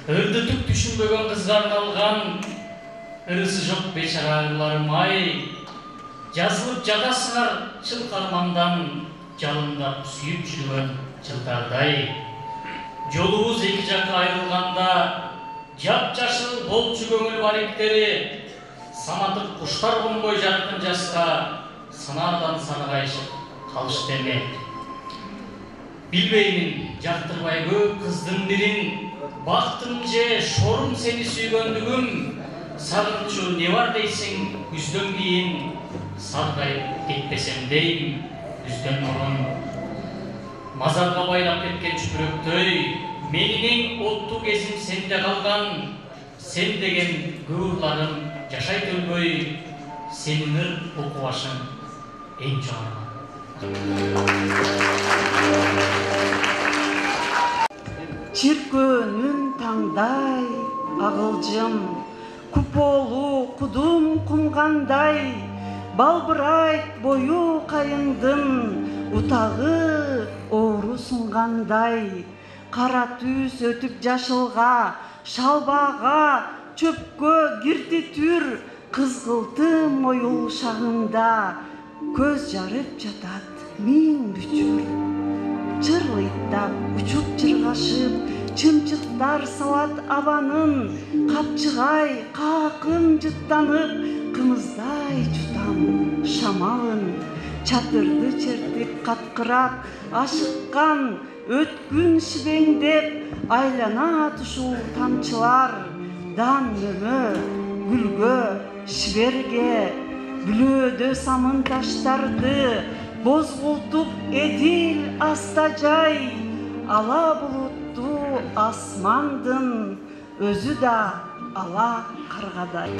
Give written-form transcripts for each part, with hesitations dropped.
Ырдытып түшүнбөгөн кызга арналган ырысы жок бечараларым ай, жазылып жатасыңар чылкармандан жалындап сүйүп жүргөн жылдардай. Жолубуз эки жакка айрылганда жап-жашыл болчу көңүл бариктери санатып куштар конбой жаркын жаска санаардан саргайышып калышты эме. Билбеймин, жактырбайбы кыздын бирин, бактым же шорум сени сүйгөндүгүм, сагынчу не бар дейсиң күздөн кийин, саргайып кетпесем дейм күздөн мурун. Мазарга байлап кеткен чүпүрөктөй, менин эң оттуу кезим сенде калган, сен деген куурларым жашайт өлбөй, сенин ыр окубашың эң жоңарган. Чиркөөнүн таңдай агылжым, куполу кудум кумгандай, балбырайт бою кайыңдын, утагы оору сунгандай. Кара түз өтүп жашылга, шалбага, чөпкө кирди түр, кызгылтым оюл шагында, көз жарып жатат миң бүчүр. Чырлыйттап, учуп чыргашып, чымчыктар салат абанын, капчыгай какын жыттанып, кымыздай жутам шамалын. Чатырды чертип каткырап, ашыккан өткүн шибеңдеп, айлана тушул тамчылар, дан мөмө, гүлгө, шиберге, бүлөөдө самын таштарды, бозгултуп эдил аста жай, ала булуттуу асмандын өзү да ала каргадай.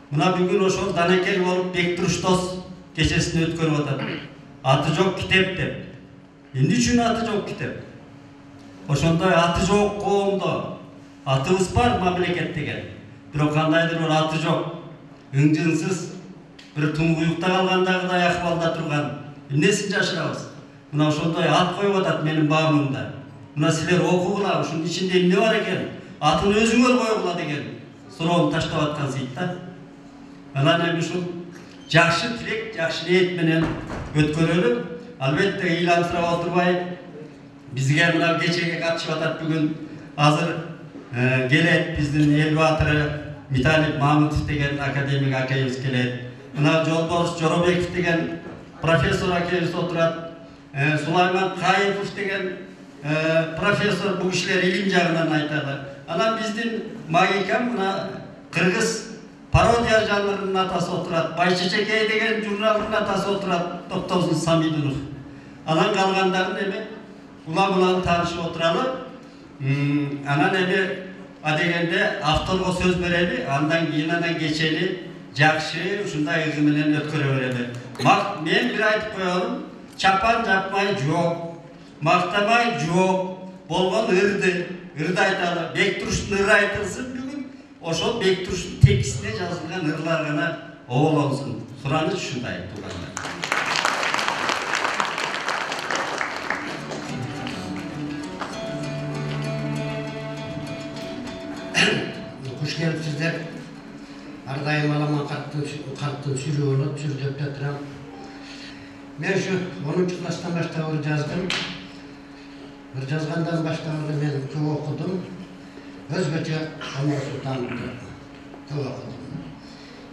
Мына бүгүн ошол данекел болуп Бектуруштос кечесин өткөрүп атат. Аты жок китеп деп. Эмне үчүн аты жок китеп? Ошондой аты жок коомдо атыбыз бар мамлекет деген. Бирок кандайдыр бир аты жок, ыңжыңсыз, бир туңгуюкта калгандагыдай акыбалда турган. Эмнесин жашырабыз? Мына ошондой ат коюп атат менин баамымда. Мына силер окугула, ушунун ичинде эмне бар экен? Атын өзүңөр койгула деген суроону таштап аткансыйт да. Анан эми ушул жакшы тилек, жакшы ниет менен өткөрөлүп, албетте ыйлантырап отурбай, бизге мына кечеге катышып атат бүгүн. Азыр келет биздин эл баатыры Виталий Мамытов деген академик акайыбыз келет. Мына Жолборс Жоробеков деген профессор акайыбыз отурат. Сулайман Кайыпов деген профессор, бул кишилер илим жагынан айтады. Анан биздин Магикам мына кыргыз пародия жанрынын атасы отурат. Байчечекей деген журналдын атасы отурат, Токтосун Самидунов. Анан калгандарын эми улам-улам таанышып отуралы. Анан эми адегенде авторго сөз берели, андан кийин анан кечени жакшы ушундай ыгы менен өткөрө берели. Мен бир айтып коелум, чапан жапмай жок, мактамай жок, болгон ырды айталы. Бектуруштун ыры айтылсын бүгүн, ошол Бектуруштун текстине жазылган ырлар гана оболонсун. Сураныч ушундай туугандар. Hoş gelipsizler. Ardayım alaman kalktım sürü olup, sürdöp yatırım. Ben şu 10. klastan başta ır yazdım. Ir yazgandan başta ben köy okudum. Özgöçe Ömer Sultan'da köy okudum.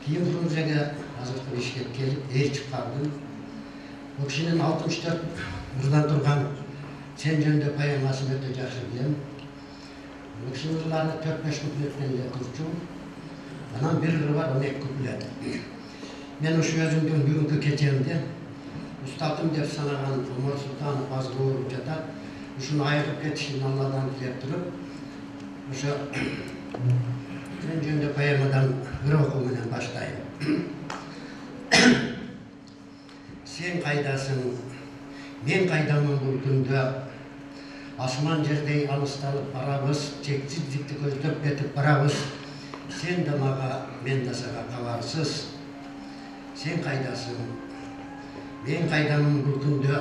Keyin Frunze'ye azırtın işe gelip eğer çıkardım. O kişinin 64 ırdan durgan sen jönde payamasını öte жақсы bilem. Bu kişinin ırlarını 4-5 kupletten kurçum. Anam bir ırı var, 12 kuplet. Ben o şu özümden bugünkü keçemde ustadım dep sanagan Ömer Sultan'ı fazla uğrup jatar. Şunu ayırıp ketişini Allah'dan dilep durup şu sen jönde payamadan ırı okumuyla başlayayım. Sen kaydasın, men kaydamın bu günde asman жердей алысталып барабыз, чексиздикти көздөп кетип барабыз. Sen de maga, men de saga кабарсыз. Sen kaydasın, men kaydamın bu günde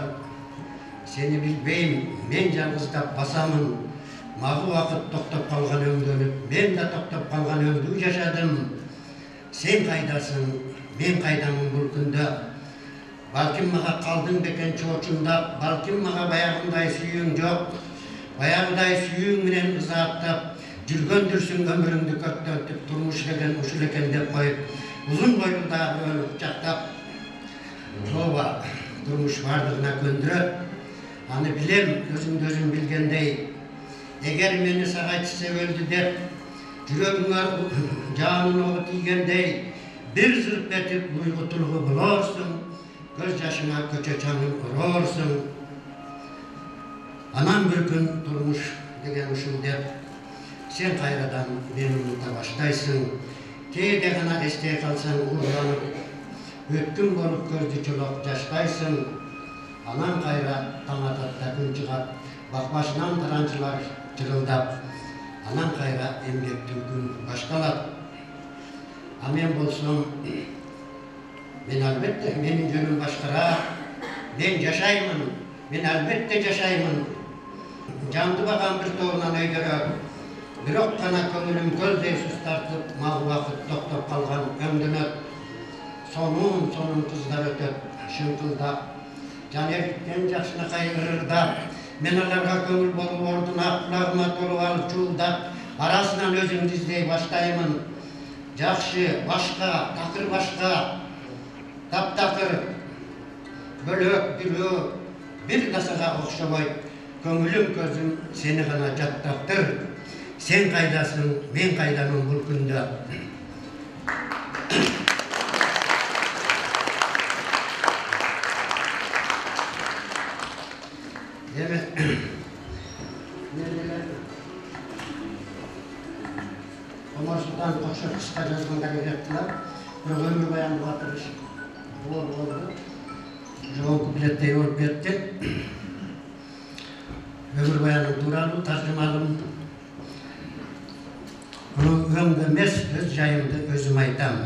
Seni bilbeyim, men жалгыздап басамын. Мағы вақыт тоқтап қалған өңдөнүп, мен да тоқтап қалған өңдүү жашадым. Сен қайдасың, мен қайдамын бұл күнді. Балким маға қалдың бекен чоочундап, балким маға баяғындай сүйүң жоқ. Баяғыдай сүйүң менен ызааттап, жүргөндүрсүң өмүрүңдү көктөтүп, турмуш деген ушул экен деп коюп, узун бойлудағы өлүп жақтап. Ооба, турмуш бардығына көндүрөт. Аны билем, өзүңдү өзүң билгендей. Эгер мени сагайтса өлдү деп, жүрөгүңө жанын оғы тийгендей, бир зырп этип уйгутулгу болорсуң, көз жашыңа көчө чаңын урорсуң. Анан бир күн турмуш деген ушул деп, сен кайрадан мени унута баштайсың. Кээде гана эстей калсаң урланып, өткүн болуп көздү чолоп жаштайсың. Анан кайра таң ататта күн чыгат, бакбашынан таранчылар чырылдап, анан кайра эмгектүү күн башталат. А мен болсом, мен албетте менин жөнүм башкараак, мен жашаймын, мен албетте жашаймын. Жанды баган бир тобунан өйдөрөп, бирок гана көңүлүм көлдөй суз тартып, мал убакыт токтоп калган өңдөнөт. Сонун кыздар өтөт, шыңкылдап, жан эркиктен жакшынакай ырырдап, мен аларга көңүл болуп ордуна кулагыма толуп алып чуулдап, арасынан өзүмдү издей баштаймын. Жакшы, башка, такыр башка, таптакыр, бөлөк, бирөө, бир нерсеге окшобойт. Көңүлүм көзүм сени гана жаттаптыр. Сен кайдасың, мен кайдамын бул күндө. Omar Sultan Paşa kısa жазғанға келеттілер. Бірақ өмір баянды батырыш болды. Жоғын куплеттей өліп кетті. Өмір баяны туралы тәржімалым. Өңді емес, өз жайымды өзім айтам.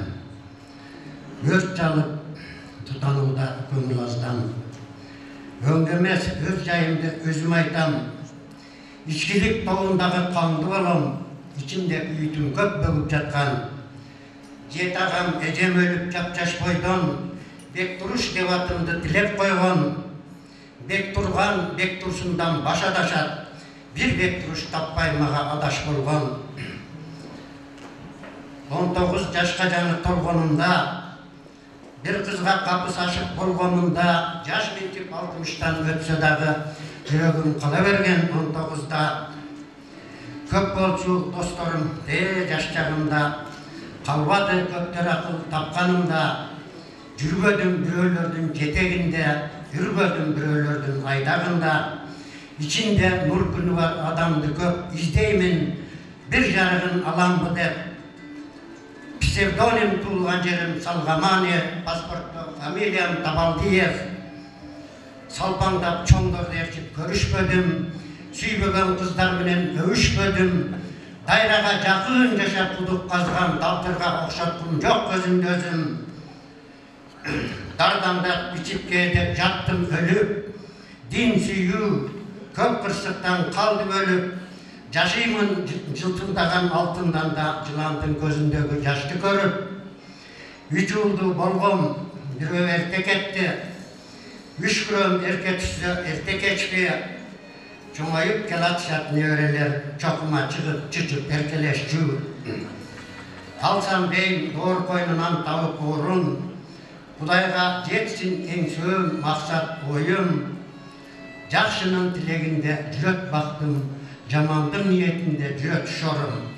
Өрт жалып, тұтануда көңіл аздан. Өңді емес, өз жайымды өзім айтам. İçkilik тоғындағы қанды болам. İçimde üyütüm көп бөгіп жатқан. Жет ағам әжем өліп жап-жаш бойдан, бек тұрыш деп атымды тілеп қойған. Бек тұрған, бек тұрсындан баш адашат, бір бек тұрыш таппай маға адаш болған. 19 жашқа жаны толғанымда, бір қызға қапыс ашық болғанымда, жаш ментіп 60-тан өтсе дағы, жүрегім қала берген 19-да. Көп болчу досторым, жаш чагымда, калбады көптөр акыл тапканымда, жүрбөдүм бирөөлөрдүн жетегинде, жүрбөдүм бирөөлөрдүн айдагында, ичинде нур күнү бар адамды көп издеймин, бир жарыгын аламбы деп. Псевдоним туулган жерим Салгамани, паспортто фамилиям Табалдиев. Салпаңдап чоңдорду ээрчип көрүшпөдүм. Сүйбөгөн кыздар менен өүшпөдүм. Дайрага жакын жашап кудук казган талтырга окшоткум жок көзүмдү өзүм. Дардамдап ичипке деп жаттым өлүп. Дин сүйүү көп кырсыктан калды бөлүп. Жашыймын жылтылдаган алтындан да жыландын көзүндөгү жашты көрүп. 3 жылды болгом, бирөө эрте кетти. 3 күрөм эрке түшсө эрте кечпи. Çoğayıp kelatşat nöreler çokuma çıkıp çıçıp erkeleşçü. Alsam beyim doğru koynundan tavuk uğrun. Kudayga jetsin en söğüm maksat oyum. Jakşının dileginde cüröt baktım, jamandın niyetinde cüröt şorum.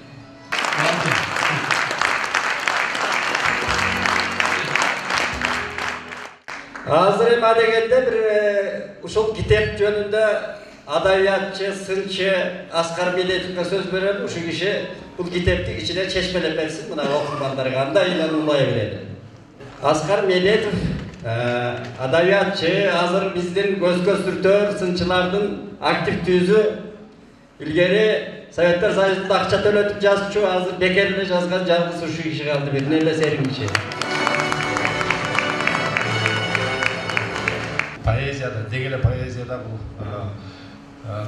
Hazır ema degende bir uşul kitep jönünde adayatçı, sırçı, Askar Meletов'ga söz veren uşu kişi bu kitaptaki içine çeşmelep etsin, buna okumanlarga andayla ulayabilir. Askar Meletov adayatçı, hazır bizden göz sürtör, sınçılardın aktif tüzü, ilgeri Sovetler Soyuzu'nda akça töletip жазчу, hazır bekerine жазған жалғыз uşu kişi kaldı, birine serin kişi. поэзияда, дегеле поэзияда бул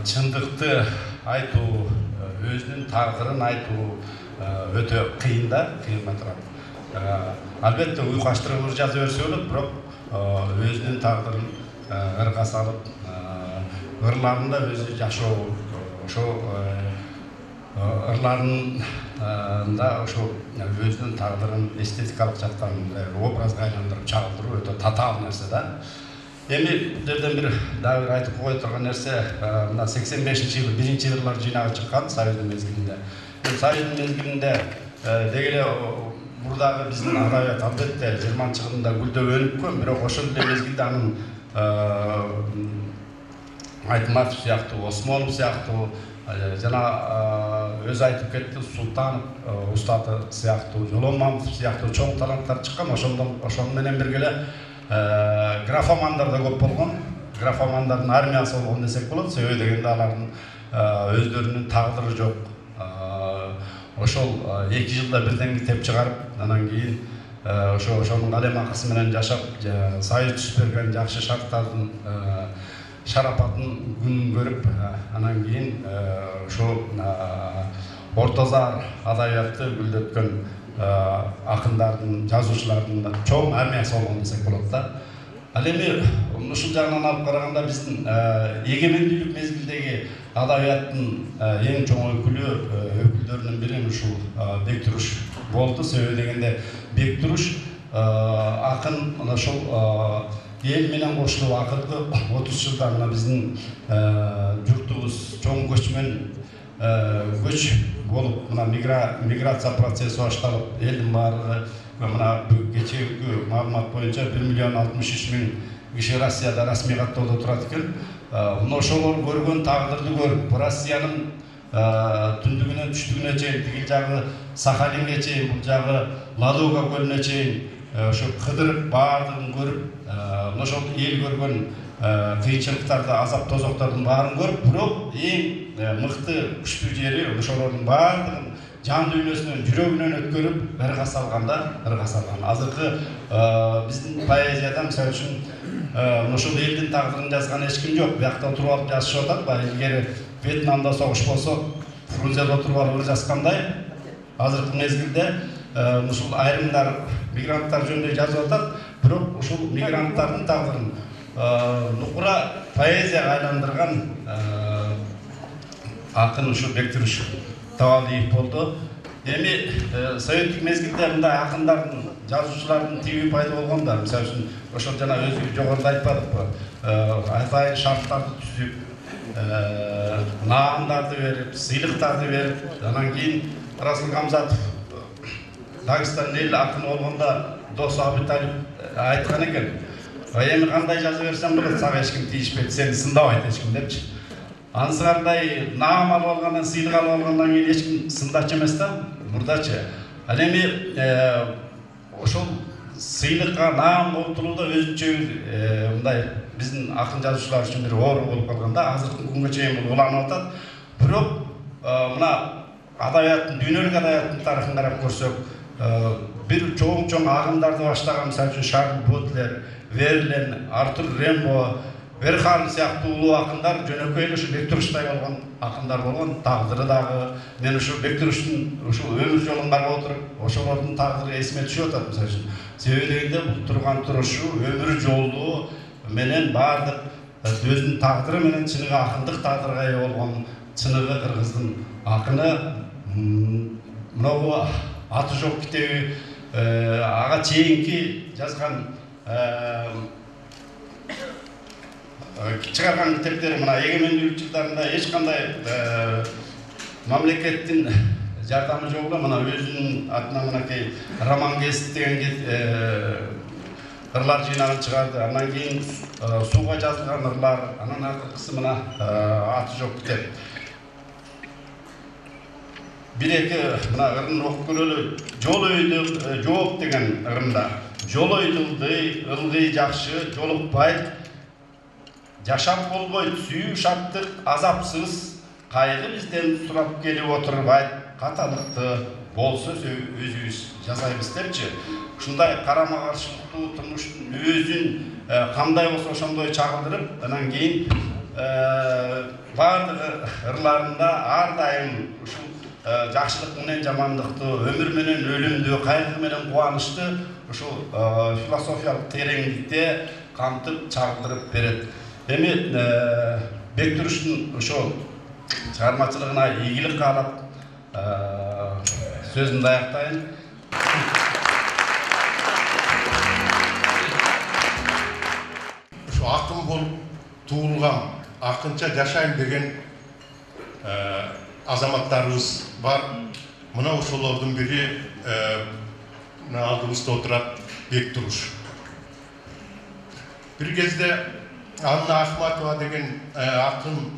чындыкты айтуу, өзүнүн тагдырын айтуу өтө кыйын да, кыйынга турат. Албетте уйкаштырып жаза берсе болот, бирок өзүнүн тагдырын ырга салып, ырларында өзү жашоо, ошо ырларында ошо өзүнүн тагдырын эстетикалык жактан образга айландырып чагылдыруу өтө татаал нерсе да. Эми бул жерден дагы бир айтып кое турган нерсе, мына 85-жылы 1-ырлар жыйнагы чыккан Союздун мезгилинде. Союздун мезгилинде дегеле бурдагы биздин адабият албетте 20-жылында гүлдөп өнүккөн, бирок ошол эле мезгилде анын Айтматов сыяктуу, Осмонов сыяктуу, жана өзү айтып кетти, Султанов устаты сыяктуу, Жоломонов сыяктуу чоң таланттар чыккан. Ошону менен бирге эле графомандар да көп болгон. Графомандардын армиясы болгон десек болот. Себеби дегенде алардын өздөрүнүн тагдыры жок. Ошол 2 жылда бирден китеп чыгарып, анан кийин ошонун калем акысы менен жашап, Союз түзүп берген жакшы шарттардын шарапатын күнүн көрүп, анан кийин ошо Ортозар адабиятты гүлдөткөн акындардын, жазуучулардын чоң армиясы болгон десек болот да. Ал эми ушул жагынан алып караганда биздин эгемендүүлүк мезгилдеги адабияттын эң чоң өкүлдөрүнүн бири ушул Бектуруш болду. Себеби дегенде Бектуруш акын ошол эл менен кошулуп акыркы 30 жылда мына биздин журтубуз чоң көчмөн көч болуп, мына миграция процесси башталып, элдин баардыгы мына кечээги маалымат боюнча 1,63,000 киши Россияда расмий каттоодо турат экен. Мына ошолор көргөн тагдырды көрүп, Россиянын түндүгүнөн түштүгүнө чейин, тигил жагы Сахалинге чейин, бул жагы Ладога көлүнө чейин ошо кыдырып баардыгын көрүп, ошол эл көргөн кыйынчылыктарды, азап тозоктордун баарын көрүп, бирок эң мыкты күчтүү жери ошолордун баардыгын жан дүйнөсүнөн, жүрөгүнөн өткөрүп ырга салган. Азыркы биздин поэзияда мисалы үчүн ошол элдин тагдырын жазган эч ким жок. Биякта отуруп алып жазышып атат да. Илгери Вьетнамда согуш болсо, Фрунзеде отуруп алып жазгандай, азыркы мезгилде ушул айрымдар мигранттар жөнүндө жазып атат. Бирок ушул мигранттардын тагдырын нукура поэзияга айландырган акын ушу Бектуруш Тавалиев болду. Эми советтик мезгилде мындай акындардын, жазуучулардын тиби пайда болгон да. Мисалы үчүн ошол жана өзү жогоруда айтпадыкпы? Атайын шарттарды түзүп, наамдарды берип, сыйлыктарды берип, анан кийин Расул Камзатов Дагыстан эл акыны болгондо досу Абиталип айткан экен. Эми кандай жаза берсем болот, сага эч ким тийишпейт, сени сындабайт эч ким депчи. Анысыгандай наам алып алгандан, сыйлык алып алгандан кийин эч ким сындачу эмес да, мурдачы. Ал эми ошол сыйлыкка, наам олтурууда өзүнчө мындай биздин акын жазуучулар үчүн бир оору болуп калган да. Азыркы күнгө чейин бул уланып атат. Бирок мына адабияттын, дүйнөлүк адабияттын тарыхын карап көрсөк, бир чоң агымдарды баштаган, мисалы үчүн Шарль Бодлер, Верлен, Артур Рембо, Верхарн сыяктуу улуу акындар жөнөкөй эле ушу Бектуруштай болгон акындар болгон. Тагдыры дагы мен ушу Бектуруштун ушул өмүр жолун карап отуруп, ошолордун тагдыры эсиме түшүп атат мисалы үчүн. Себеби дегенде бул турган турушу, өмүр жолу менен баардык өзүнүн тагдыры менен чыныгы акындык тагдырга ээ болгон чыныгы кыргыздын акыны. Мынау аты жок китеби, ага чейинки жазган чыгарган китептери мына эгемендүүлүк жылдарында эч кандай мамлекеттин жардамы жок эле. Мына өзүнүн атынан мынакей роман кест деген ырлар жыйнагын чыгарды. Андан кийин сууга жазылган ырлар, анан акыркысы мына аты жок китеп. Бир-эки мына ырын окуп көрөлү. Жол өйдү жооп деген ырында. Жол өйдүлдый, ылгый жакшы, жолукпайт. Жашап болбойт, сүйүү шаттык, азапсыз. Кайгы бизден сурап келип отурбайт. Каталыкты болсо өзүбүз жасайбыз депчи. Ушундай карама каршылыктуу турмуштун өзүн кандай болсо ошондой чагылдырып, анан кийин баардык ырларында ар дайым ушул жакшылык менен жамандыкты, өмүр менен өлүмдү, кайгы менен кубанычты ушул философиялык тереңдикте камтып чагылдырып берет. Эми Бектуруштун ошол чыгармачылыгына ийгилик каалап сөзүмдү аяктайын. Ушу акын болуп туулган, акынча жашайм деген азаматтарыбыз бар. Мына ошолордун бири алдыбызда отурат Бектуруш. Бир кезде Анна Ахматова деген акын,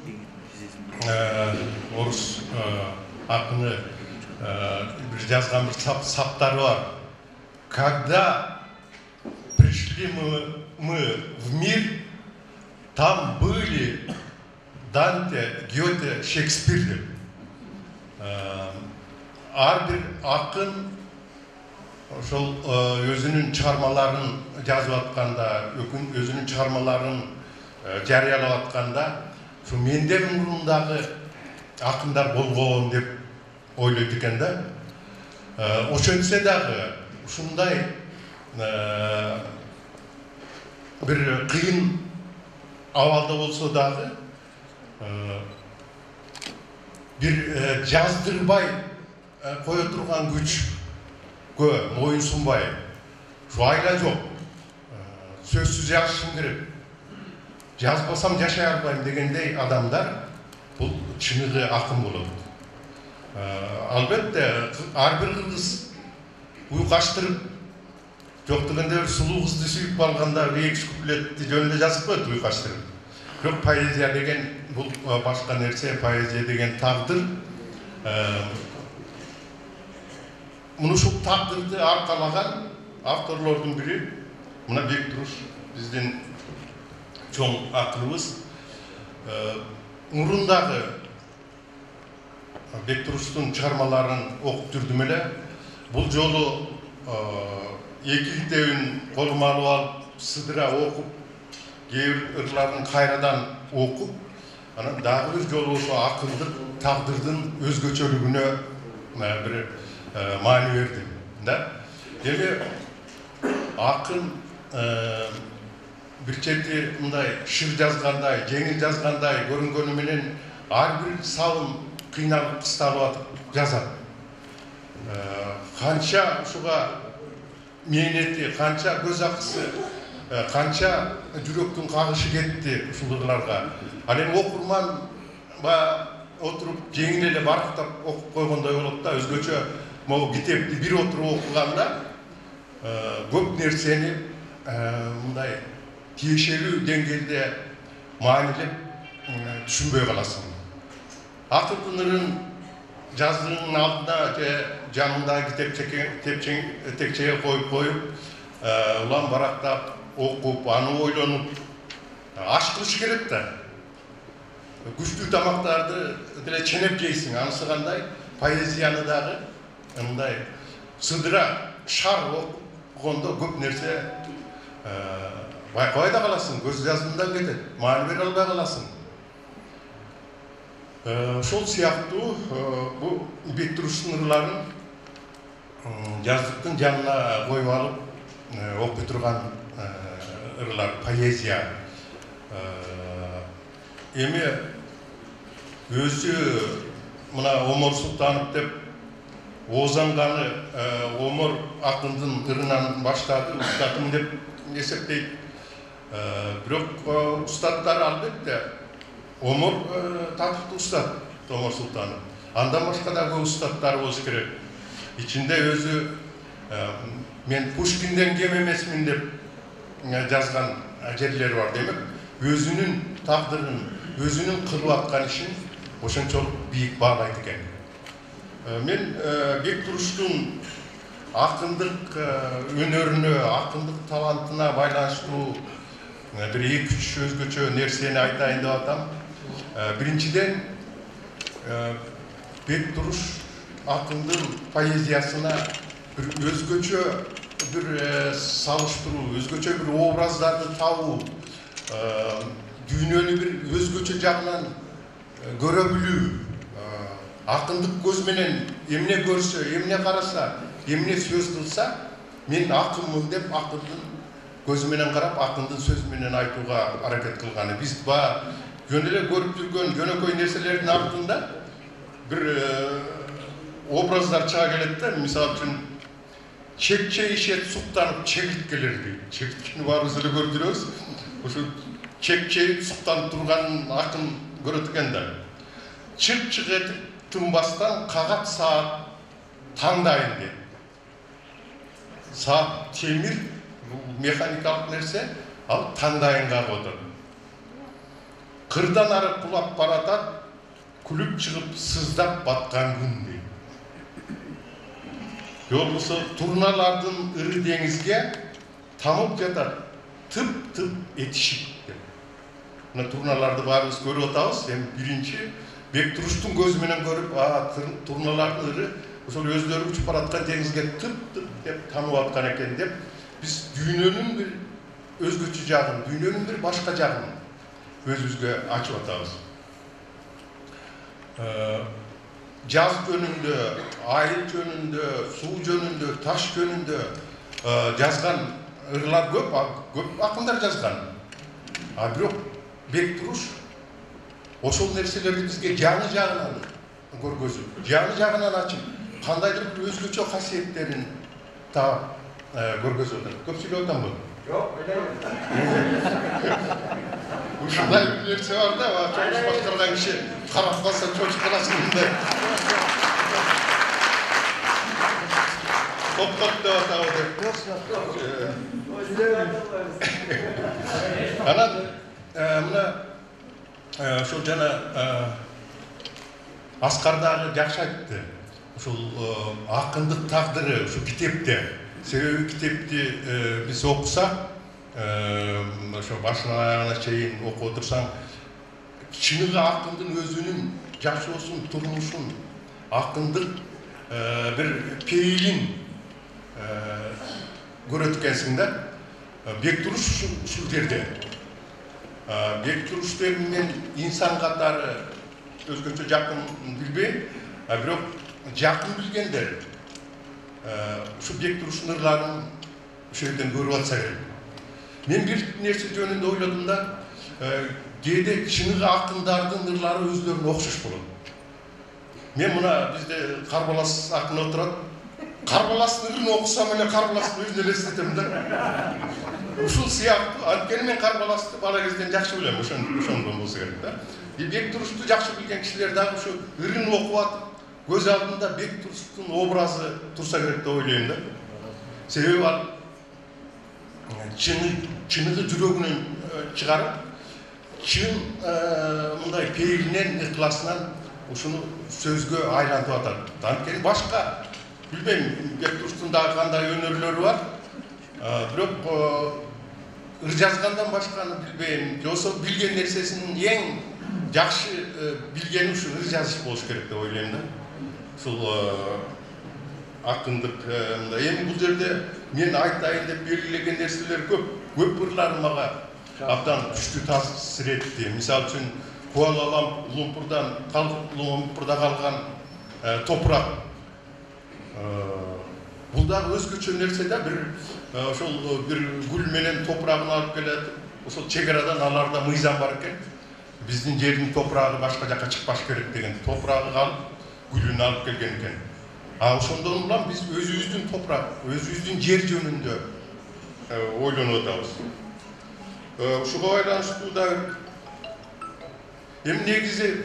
орус акыны бир жазган бир саптары бар. Когда пришли мы в мир, там были Данте, Гёте, Шекспир деп. Ар бир акын ошол өзүнүн чыгармаларын жазып атканда, өзүнүн чыгармаларын жарыялап атканда, ушу менден мурундагы акындар болгон деп ойлойт экен да. Ошентсе дагы ушундай бир кыйын абалда болсо дагы бир жаздырбай кое турган күчкө моюн сунбай, ушу айла жок, сөзсүз жазышым керек, жазбасам жашай албайм дегендей адамдар бул чыныгы акын болот. Албетте ар бир кыз уйкаштырып, жок дегенде бир сулуу кызды сүйүп алганда эки куплетти жөнүндө жазып коет уйкаштырып. Бирок поэзия деген бул башка нерсе, поэзия деген тагдыр. Ушул тагдырды аркалаган авторлордун бири мына Бектуруш, биздин чоң акыныбыз. Мурундагы Бектуруштун чыгармаларын окуп жүрдүм эле. Бул жолу эки китебин колума алып, сыдыра окуп, кээ бир ырларын кайрадан окуп, анан дагы бир жолу ошо акындык тагдырдын өзгөчөлүгүнө бир маани бердим да. Эми акын бир чети мындай шыр жазгандай, жеңил жазгандай көрүнгөнү менен ар бир сабын кыйналып кысталып атып жазат. Канча ушуга мээнети, канча көз акысы, канча жүрөктүн кагышы кетти ушул ырларга. Ал эми окурман отуруп жеңил эле барктап окуп койгондой болот да. Өзгөчө могу китепти бир отуруп окуганда көп нерсени мындай тиешелүү деңгээлде маанилеп түшүнбөй каласың. Акындын ырын жаздырынын алдына же жанында китепчеге коюп, улам барактап окуп, аны ойлонуп, аш кылыш керек да. Күчтүү тамактарды деле ченеп жейсиң, анысы кандай? Поэзияны дагы мындай сыдыра шар окугондо көп нерсе байкабай да каласың, көз жазымдан кетет, маани бере албай каласың. Ошол сыяктуу бул Бектуруштун ырларын жаздыктын жанына коюп алып окуй турган ырлар, поэзия. Эми өзү мына Омор Султанов деп Озанганы Омор акындын ырынан баштады, устатым деп эсептейт. Бирок устаттар албетте Омор татыктуу устат, Омор Султанов. Андан башка да көп устаттар болуш керек. Ичинде өзү мен Пушкинден кем эмесмин деп жазган жерлери бар. Демек, өзүнүн тагдырын, өзүнүн кылып аткан ишин ошончолук бийик баалайт экен. Мен Бектуруштун акындык өнөрүнө, акындык талантына байланыштуу бир 2-3 өзгөчө нерсени айтайын деп атам. Биринчиден, Бектуруш акындын поэзиясына бир өзгөчө bir salıştırуу, өзгөчө bir obrazlardı табуу, дүйнөнү bir өзгөчө жагынан көрө билүү, акындык көз менен эмне көрсө, эмне караса, эмне сөз кылса, мен акынмын деп акындын көзү менен карап, акындын сөзү менен айтууга аракет кылганы. Биз жөн эле көрүп жүргөн жөнөкөй нерселердин артында bir obrazlar çığa gelip de, misal için çekçe işet suqtanıp çekilip gelirdi. Çekilip varızını gördürüyoruz. Şu çekçe suqtanıp durgan akın görütgende. Çık etip tımbastan kağıt saat tandayın diye. Saat temir, mekanikалық nerse, al tandayın kağıdı. Kırdan arı kulap baradan, kulüp çıkıp sızdap batkan gün diye. Yolgusu turnalardın ırı denizge tamıp jatar, tıp etişip. Buna turnalarda varız görüp otağız. Hem birinci Bekturuş'tun gözümenen görüp, turnalardın ırı ошол өзлөрү учуп бараткан деңизге tıp деп танып аткан экен деп, биз дүйнөнүн bir өзгөчө жагын, дүйнөнүн bir башка жагын өзүбүзгө ачып атабыз. Jaz жөнүндө, айыл жөнүндө, суу жөнүндө, таш жөнүндө жазган ырлар көп акындар жазган. Бирок Бектуруш ошол нерселерди бизге жаңы жагынан көргөзүп, жаңы жагынан ачып, кандайдыр бир өзгөчө касиеттерин таап көргөзүп атат. Көп сүйлөп атамбы? Жок, ушундай бир нерсе бар да, чоңуш башкарган киши карап калса чочуп каласың мындай. Топтоп деп атабы деп. Анан мына ошол жана Аскардагы жакшы айтты. Ушул акындык тагдыры ушу китепте. Себеби китепти биз окусак, ошо башынан аягына чейин окуп отурсаң, чыныгы акындын өзүнүн жашоосун, турмушун, акындык bir пейилин көрөт экенсиң да. Бектуруш ушул жерде. Бектуруш менен инсан катары өзгөчө жакын билбейм, бирок жакын билгендер ушу Бектуруштун ырларын ошол жерден көрүп атса керек. Мен бир нерсе жөнүндө ойлодум да, кээде чыныгы акындардын ырлары өзлөрүнө окшош болот. Мен мына бизде Карбалас акын отурат, Карбаластын ырын окусам эле Карбаластын өзүн элестетем да. Ушул сыяктуу, анткени мен Карбаласты бала кезден жакшы билем, ошондон болсо керек да. Бектурушту жакшы билген кишилер дагы ушу ырын окуп атып, көз алдында Бектуруштун образы турса керек деп ойлойм да. Себеби ал чыныгы жүрөгүнөн чыгарып, чын мындай пейилинен, ыкласынан ушуну сөзгө айлантып атат. Анткени башка билбейм, Бектуруштун дагы кандай өнөрлөрү бар. Бирок ыр жазгандан башканы билбейм. Жосо билген нерсесинин эң жакшы билгени ушу ыр жазыш болуш керек деп ойлойм да. Ушул акындык эми бул жерде мен айтайын деп белгилеген нерселер көп. Көп ырлар мага абдан күчтүү таасир этти. Мисалы үчүн Куала-Лумпурда калган топурак. Бул дагы өзгөчө нерсе да, бир ошол бир гүл менен топурагын алып келет. Ошол чегарадан аларда мыйзам бар экен. Биздин жердин топурагы башка жакка чыкпаш керек деген. Топурагы алып, гүлүн алып келген экен. Ошондон улам биз өзүбүздүн топурак, өзүбүздүн жер жөнүндө ойлонуп атабыз. Ушуга байланыштуу да эми негизи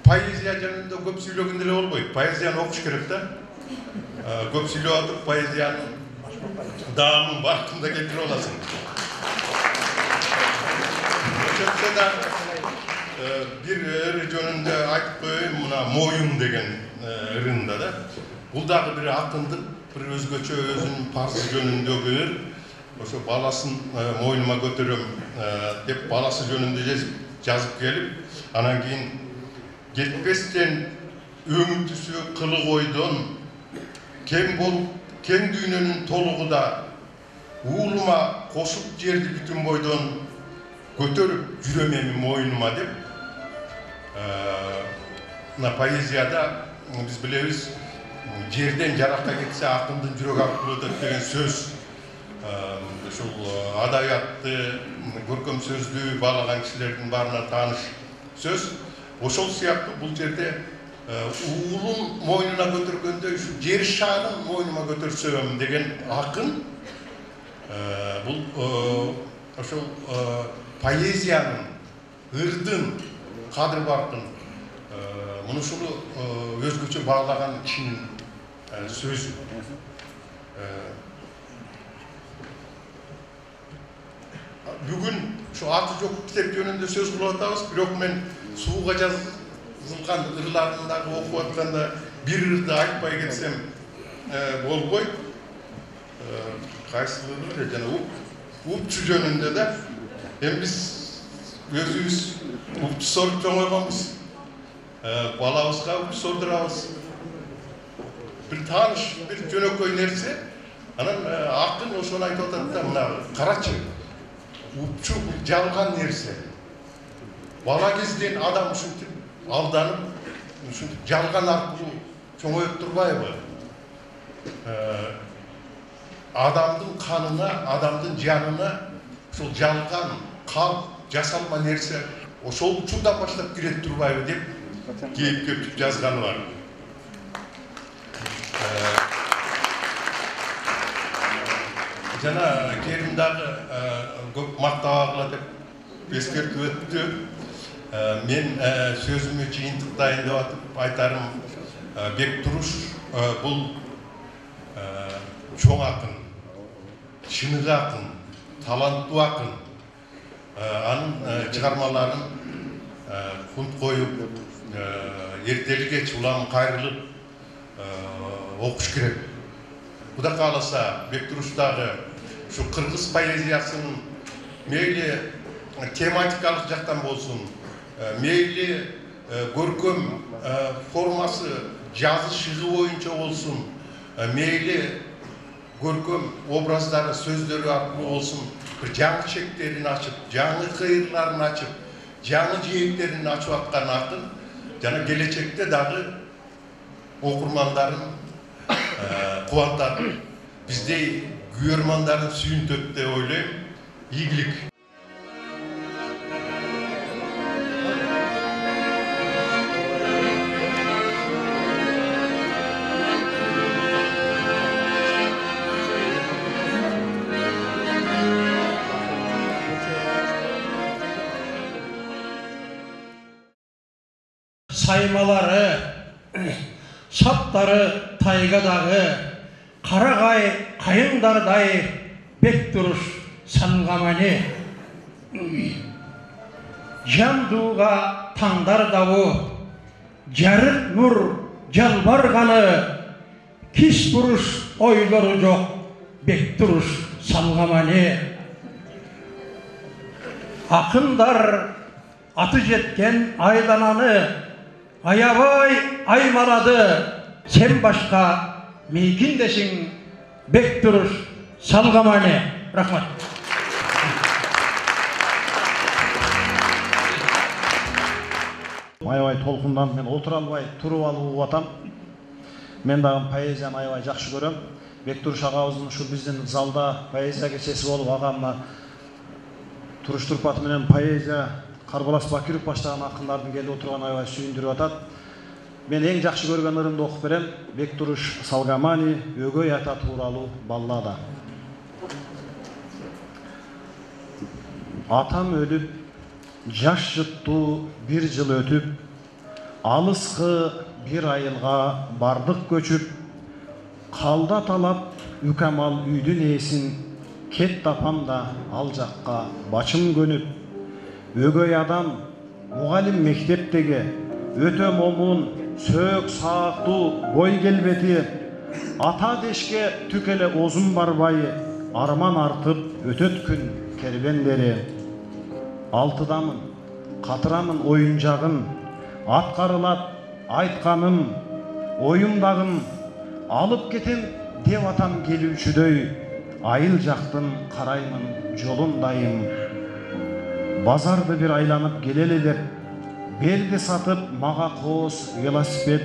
поэзия жөнүндө көп сүйлөгөн деле болбойт. Поэзияны окуш керек да. Көп сүйлөп атып, поэзиянын даамын баркында келтире аласың. Ошондо да bir ыры жөнүндө айтып коеюн, мына моюн деген ырында да. Бул дагы bir акындык, bir өзгөчө өзүнүн парзы жөнүндөгү ыр. Ошо баласын мойнума көтөрөм деп баласы жөнүндө жазып келип, анан кийин кетпестен өңүтүсү кылы койдон кең болуп, кең дүйнөнүн толугу да уулума кошуп жерди бүтүн бойдон көтөрүп жүрөм эми мойнума деп мына поэзияда биз билебиз жерден жаракка кетсе акындын жүрөгү аркылуу өтөт деген сөз ушул адабиятты көркөм сөздү баалаган кишилердин баарына тааныш сөз. Ошол сыяктуу бул жерде уулун мойнуна көтөргөндө ушу жер шарын мойнума көтөрсөм деген акын бул ошол поэзиянын, ырдын, кадыр-барктын мунусуну өзгөчө баалаган кишинин сөзү. Бүгүн ушу аты жок китеп жөнүндө сөз кылып атабыз, бирок мен сууга жазылган ырларын дагы окуп атканда бир ырды айтпай кетсем болбойт. Кайсылыгы эле жана упчу жөнүндө да эми биз өзүбүз упчу соруп чоңойгонбуз. Балабызга упчу сордурабыз. Бир тааныш, бир жөнөкөй нерсе. Анан акын ошону айтып атат да, мына карачы. Упчу бул жалган нерсе. Бала кезден адам ушинтип алданып, ушинтип жалган аркылуу чоңоюп турбайбы? Адамдын канына, адамдын жанына ошол жалган, калп, жасалма нерсе ошол учурдан баштап кирет турбайбы деп кейип жазганы бар. Жана Керим дагы көп мактабагыла деп эскертип өттү. Мен сөзүмө жыйынтыктайын деп атып айтарым, Бектуруш бул чоң акын, чыныгы акын, таланттуу акын. Анын чыгармаларын кунт коюп, эртели кеч улам кайрылып окуш керек. Кудай кааласа Бектуруштагы ушу кыргыз поэзиясынын мейли тематикалык жактан болсун, мейли көркөм формасы жазыш шыгы боюнча болсун, мейли көркөм образдары сөздөрү аркылуу болсун, бир жаңы чектерин ачып, жаңы кыйрларын ачып, жаңы жээктерин ачып аткан акын жана келечекте дагы окурмандарын кубантат, биздей күйөрмандарын сүйүнтөт деп ойлойм. Ийгилик. Саймалары, саптары тайгадағы, қарағай қайыңдардай Бектуруш санғамане. Жандуға таңдар дауы, жарық нұр жалбарғаны, кис бұрыш ойлары жоқ Бектуруш санғамане. Ақындар аты жеткен айлананы аябай аймалады, сен башқа мейкиндесің Бектуруш санғамане. Рахмат. Аябай толқындан мен отыра албай, тұрып алып атам. Мен дагы поэзияны аябай жакшы көрөм. Бектуруш агабыздын ушу биздин залда поэзия кечеси болуп агамына Туруш Турпаты менен поэзия Карбалас Бакиров баштаган акындардын келип отурган аябай сүйүндүрүп атат. Мен эң жакшы көргөн ырымды окуп берем. Бектуруш Салгамани өгөй ата тууралуу баллада. Атам өлүп, жаш жыттуу бир жыл өтүп, алыскы бир айылга бардык көчүп, калда талап үкамал үйдүн ээсин, кет тапам да ал жакка бачым көнүп, өгөй адам мугалим мектептеги өтө момун, сөк саактуу бой келбети, ата дешке түк эле озун барбай, арман артып өтөт күн кербендери. Алтыдамын, катырамын оюнжагын, аткарылат айтканым, оюмдагын алып кетем деп атам келүүчүдөй, айыл жақтын қараймын жолундайым. Базарды bir айланып келели деп, белди сатып мага коос велосипед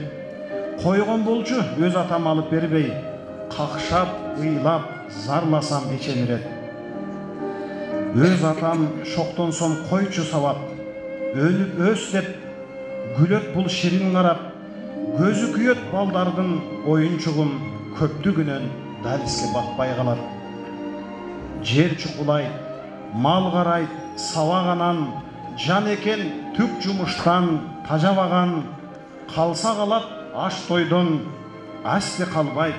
койгон болчу, өз атам алып бербей, какшап, ыйлап, зарласам ичемирет. Өз атам шоктон соң койчу сабап, өнүп өс деп, күлөт бул ширин карап, көзү күйөт балдардын оюнчугун көптүгүнөн далиске батпай калат. Жер чукулайт, мал карайт, сабаганан, жан экен түк жумуштан тажабаган, калса калат аш тойдон, асти калбайт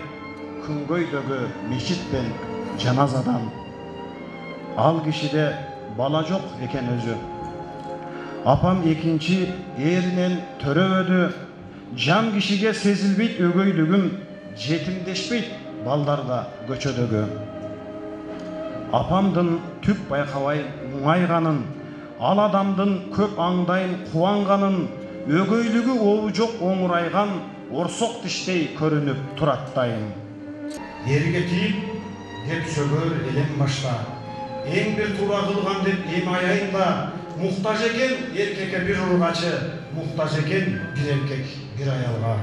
күнгөйдөгү мечиттен жаназадан. Ал кишиде бала жок экен өзү. Апам экинчи эринен төрөбөдү, жан кишиге сезилбейт өгөйлүгүм, жетимдешпейт балдарда көчөдөгү. Апамдын түк байкабай муңайганын, ал адамдын көп аңдайын кубанганын, өгөйлүгү обу жок оңурайган, орсок тиштей көрүнүп тураттайын. Ерге тиіп деп сөгөр элем башта, эң бир туура кылган деп эми аяйын да, муктаж экен эркекке бир ургачы, муктаж экен бир эркек бир аялга.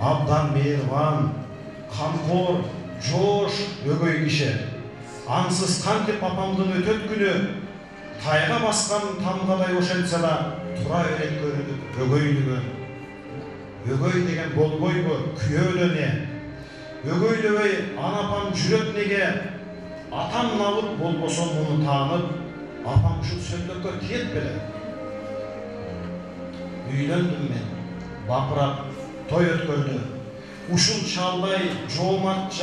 Абдан мейирбан, камкор, жоош өгөй киши. Ансыз кантип апамдын өтөт күнү, тайга баскан тамгадай ошентсе да тура берет көрүнүп өгөйлүгү. Өгөй деген болбойбу, күйөө не? Өгөйлөбөй анапам жүрөт неге? Атам налып болбосо муну таанып, апам ушул сөндөккө тиет беле. Үйлөндүм мен, бапырап той өткөрдү. Ушул чалбай жоомарт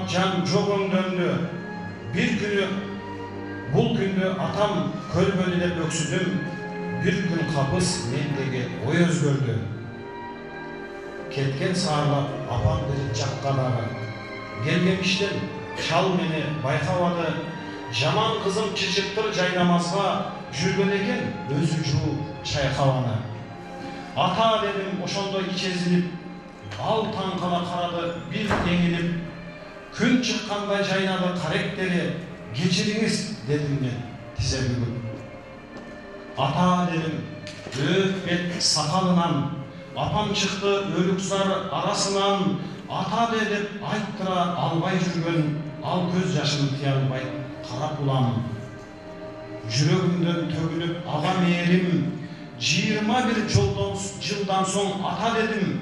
жан жок өңдөндү. Бир күнү бул күндү атам көрбөдү деп өксүдүм. Бир күн капыс мендеги ой өзгөрдү. Кеткен саарлап апам бир жакка дагы. Келген иштен чал мени байкабады. Жаман кызым чычыктыр жайнамазга жүргөн экен өзү жуу чайкабаны. Ата дедим ошондой ичезилип, ал таңкала карады бир эңилип, күн чыккандай жайнады каректери, кечириңиз дедим мен тизе бүгүп. Ата дедим өп бет сакалынан, апам чыкты өлүк зар арасынан, ата деп айттыра албай жүргөн, ал көз жашын тыя албай карап улам. Жүрөгүмдөн төгүлүп ага мээрим, 21 жылдан соң ата дедим,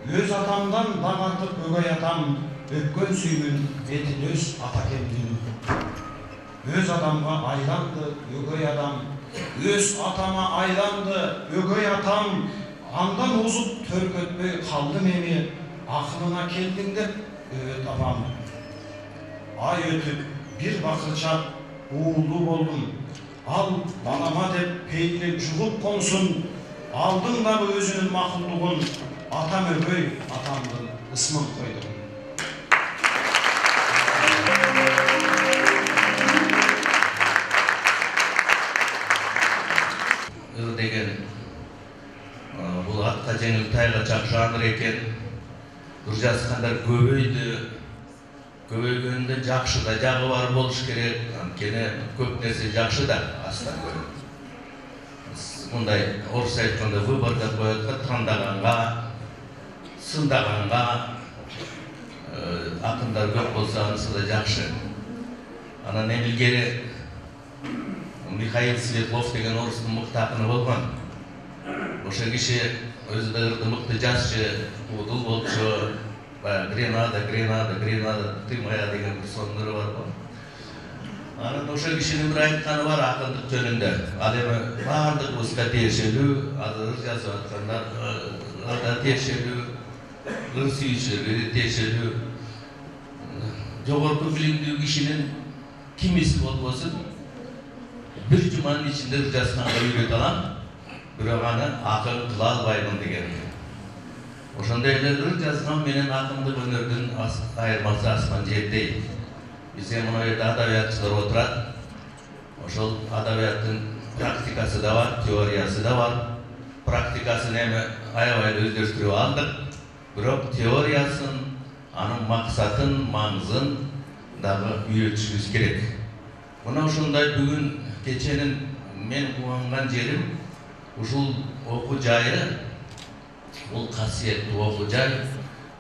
өз атамдан даг артык өгөй атам, өпкөн сүймүн бетин өз ата кемдин. Өз адамга айланды өгөй адам, өз атама айланды өгөй атам, андан озуп төркөтпөй калдым эми, акылына келдиң деп өт апам. Ай өтүп бир бакырчак уулуу болдум, ал балама деп пейиле жугуп консун, алдым дагы өзүнүн макулдугун, атам өгөй атамдын ысмын койдум. Ыр деген бул атка жеңил тайга чак жанр экен. Бир жазгандар көбөйдү. Көбөйгөндө жакшы да жагы бар болуш керек. Анткени көп нерсе жакшы да астан көрө. Мындай орусча айтканда выбор деп коет, таңдаганга, сындаганга акындар көп болсо анысы да жакшы. Анан илгери Михаил Светлов деген орустун мыкты акыны болгон. Ошо киши өзү да ырды мыкты жазчы, удул болчу. Гренада, ты моя деген бир сонунду бар го. Анан ошо кишинин бир айтканы бар акындык жөнүндө. Ал эми баардыгыбызга тиешелүү, азыр жазып аткандар да тиешелүү, ыр сүйүүчүлөргө тиешелүү. Жогорку билимдүү кишинин кимиси болбосун, бир жуманын ичинде ыр жазганга үйрөтө алам, бирок аны акын кыла албаймын деген. Ошондой эле ыр жазган менен акындык өнөрдүн айырмасы асман жердей. Бизде мына жерде адабиятчылар отурат. Ошол адабияттын практикасы да бар, теориясы да бар. Практикасын эми аябай өздөштүрүп алдык. Бирок теориясын анын максатын, маңызын дагы үйрөтүшүбүз керек. Мына ушундай бүгүн кеченин мен кубанган жерим ушул окуу жайы, бул касиеттүү окуу жай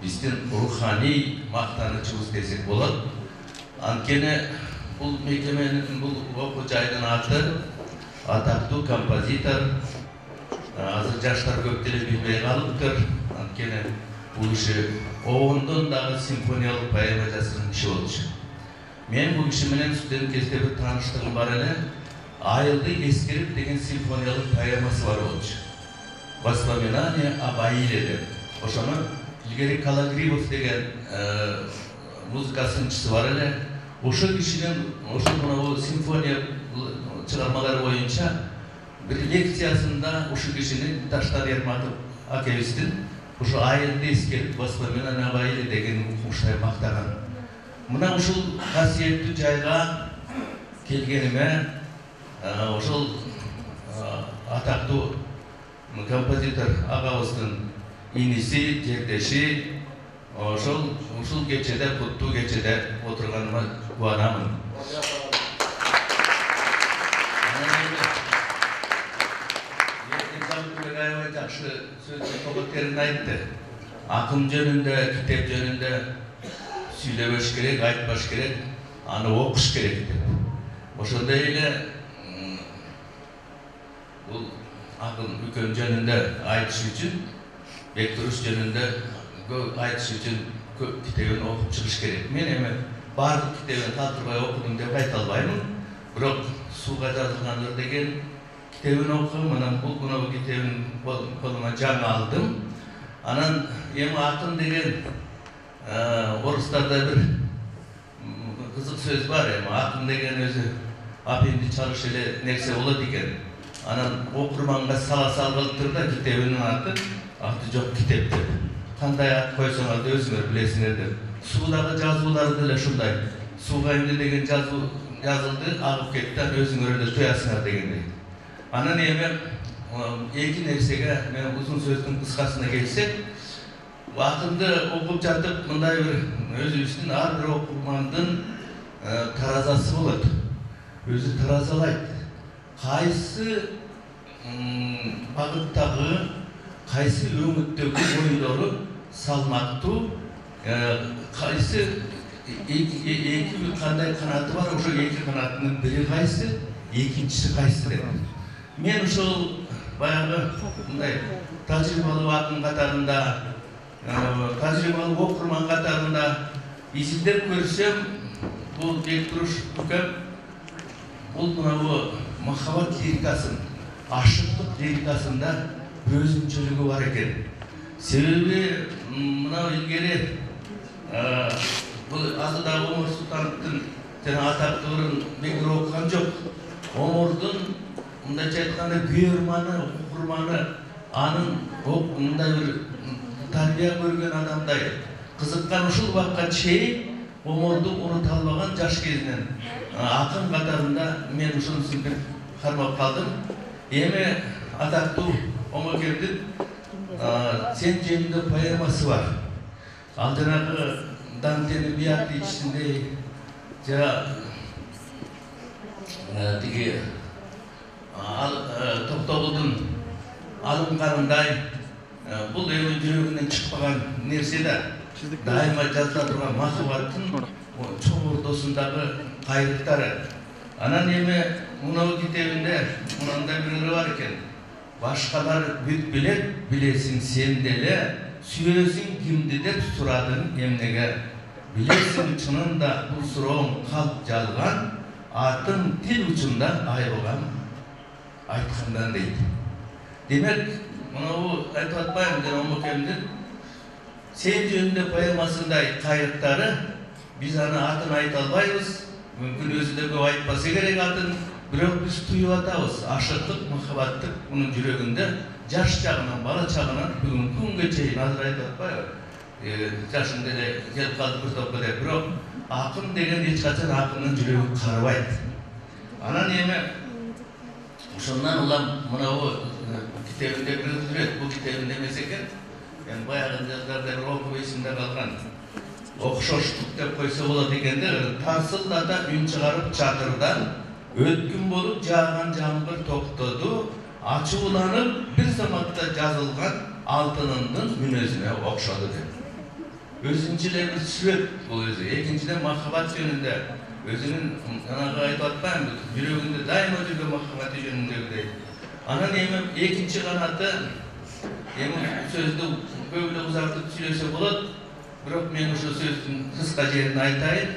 биздин руханий мактанычыбыз десек болот. Анткени бул мекеменин, бул окуу жайдын аты атактуу композитор, азыр жаштар көп деле билбей калыптыр. Анткени бул иши обондон дагы симфониялык поэма жазган киши болчу. Мен бул киши менен студент кезде бир тааныштыгым бар эле. Айылды эскерип деген симфониялык поэмасы бар болчу. Воспоминания об Аиле деп. Ошону илгери Калагрибов деген музыка сынчысы бар эле. Ошо кишинин ошол симфония чыгармалары боюнча бир лекциясында ушул кишинин Таштар Ерматов акебиздин ошо айылды эскерип воспоминания об Аиле деген ушундай мактаган. Мына ушул касиеттүү жайга келгениме ошол атактуу композитор агабыздын иниси, жердеши ушул кечеде, куттуу кечеде отурганыма кубанамын. Аябай жакшы сөздөрүн айтты. Акын жөнүндө, китеп жөнүндө сүйлөбөш керек, айтпаш керек, аны окуш керек деп. Ошондой эле бул акын үкөм жөнүндө айтыш үчүн, Бектуруш жөнүндө айтыш үчүн көп китебин окуп чыгыш керек. Мен эми баардык китебин талтырбай окудум деп айта албаймын. Бирок Сууга жазылгандар деген китебин окудум, анан бул китебин колума жаңы алдым. Анан эми акын деген орустарда бир кызык сөз бар, эми акын деген өзү апенди чалыш эле нерсе болот экен. Анан окурманга сала салгылып тур да китебинин аты жок китеп деп. Кандай ат койсоңор да өзүңөр билесиңер деп. Суудагы жазуулар деле ушундай. Сууга эмне деген жазуу жазылды, агып кетти, өзүңөр эле туясыңар дегендей. Анан эми эки нерсеге мен узун сөздүн кыскасына келсек, акынды окуп жатып мындай бир өзүбүздүн ар бир окурмандын таразасы болот. Өзү таразалайт. Кайсы багыттагы, кайсы өңүттөгү ойлору салмактуу, кайсы эки кандай канаты бар, ошо эки канатынын бири кайсы, экинчиси кайсы деп. Мен ушул баягы мындай тажрыйбалуу акын катарында, тажрыйбалуу окурман катарында изилдеп көрсөм, бул Бектуруш үкөм бул мына махаббат лирикасын, ашыктык лирикасында өзүнчөлүгү бар экен. Себеби мына илгери бул азырдагы Омар Султановдун жана атактууларын бекер окуган жок. Омордун мындайча айтканда күйөрманы, окурманы, анын мындай бир тарбия көргөн адамдай кызыккан ушул убакка чейин Оморду уnuта албаган жаш кезинен акын катарында мен ушунусун бир кармап калдым. Эми атактуу Омокемдин Сен жөнүндө поэмасы бар. Ал жанагы Дантени Беатричтиндей тиги Токтогулдун алынганындай бул эми жүрөгүнөн чыкпаган нерсе да дайыма жазыла турган махаббаттын чоңурдосундагы кайрыктары. Анан эми мынау китебинде мынандай бири бар экен. Башкалар бүт билет, билесиң сен деле, сүйөсүң кимди деп сурадың эмнеге. Билесиң чынында бул сурооң калп жалган, атын тил учунда айылган айткандан дейт. Демек, мынау айтып атпайм жана Омокемдин Сен жөнүндө поэмасындай кайрыктары биз аны атын айта албайбыз. Мүмкүн өзү да көп айтпаса керек атын, бирок биз туюп атабыз. Ашыктык, махаббаттык мунун жүрөгүндө жаш чагынан, бала чагынан бүгүнкү күнгө чейин азыр айтып атпайбы? Жашым деле келип калды бир топко деп, бирок акын деген эч качан акындын жүрөгү карыбайт. Анан эми ошондон улам мынабу китебинде бир жүрөт, бул китебинде эмес экен. Баягы жаздарда бир окуп эсимде калган. окшоштук деп койсо болот экен да, тарсылдата үн чыгарып чатырдан өткүн болуп жааган жамгыр токтоду, ачууланып бир заматта жазылган алтынымдын мүнөзүнө окшоду деп. Өзүнчө бир сүрөт бул өзү. Экинчиден махабат жөнүндө өзүнүн анага айтып атпаймынбы, жүрөгүндө дайыма жүргөн махабаты жөнүндөгүдөй. Анан эми экинчи канаты эми сөздү көп эле узартып сүйлөсө болот, бирок мен ошол сөздүн кыска жерин айтайын.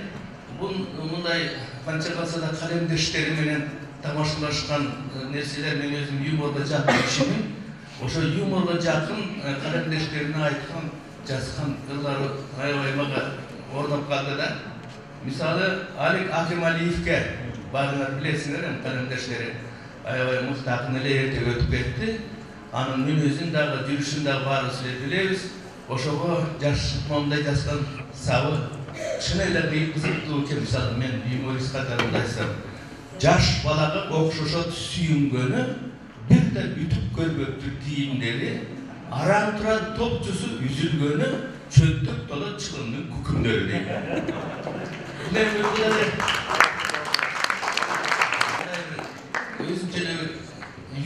Бул мындай канча калса да калемдештери менен тамашалашкан нерселер, мен өзүм юморго жакын кишимин. Ошо юморго жакын калемдештерине айткан, жазган ырлары аябай мага орноп калды да. Мисалы, Алик Акималиевке баарыңар билесиңер, калемдештери аябай мыкты акын эле эртег өтүп кетти. Анын мүнөзүн дагы, жүрүшүн дагы баарыбыз эле билебиз. Ошого жаш момундай жазган сабы чын эле кыйкызыктуу экен. Мисалы, мен юморист катарында айтсам, жаш балага окшошот сүйүнгөнү, бирде бүтүп көрбөктү кийимдери, аран туран топчусу үзүлгөнү, чөнтөк тола чылымдын күкүмдөрү дейт. Өзүнчө эле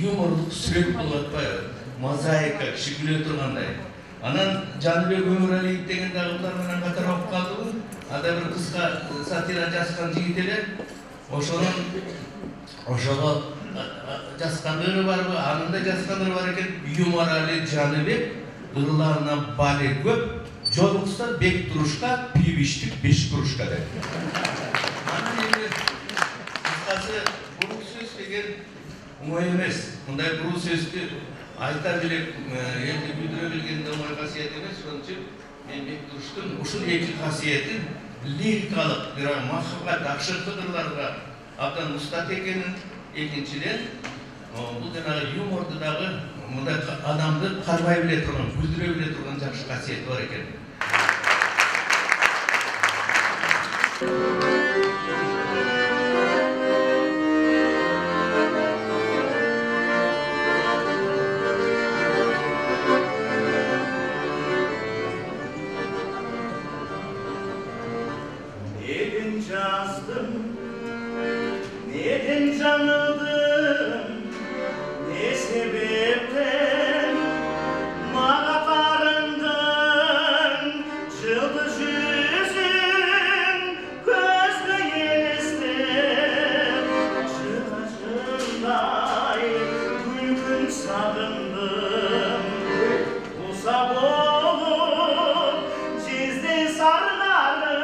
юморлук сүрөт болуп атпайбы? Мозаика, киши күлө тургандай. Анан Жаныбек Өмүралиев деген дагы булар менен катар окуп калдыбы? Ада бир кыска сатира жазган жигит эле. Ошого жазгандары барбы? Анын да жазгандары бар экен. Юморали Жаныбек, ырларына бали көп, жолукса бек турушка, пибиштик 5 курушка деп. Анан эми кыскасы бул сөз деген оңой эмес. Мындай бул сөздү айта билип, элди билдире билген да оңой касиет эмес. Ошон үчүн мен бек туруштун ушул эки касиетин лирикалык, бирок махаббат, акшыртып ырларга абдан устат экенин, экинчиден бул жанагы юморду дагы мындай адамды кармай биле турган, күлдүрө биле турган жакшы касиети бар экен. Neden жаздым, neden жаңылдым, не себептен мага тарындың, жылдыз жүзің көзгө елестеп, жырашындай күлкүн сагындым, уса болуп жезде сарнарым.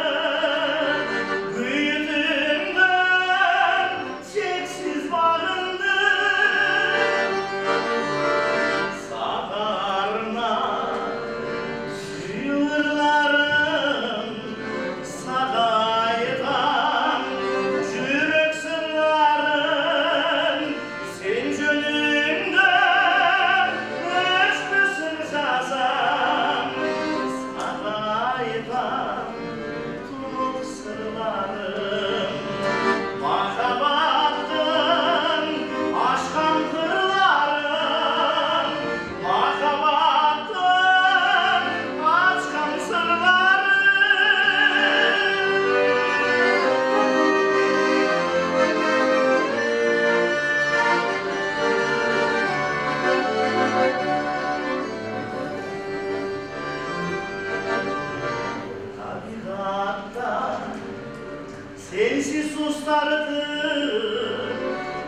Sensiz sustardım,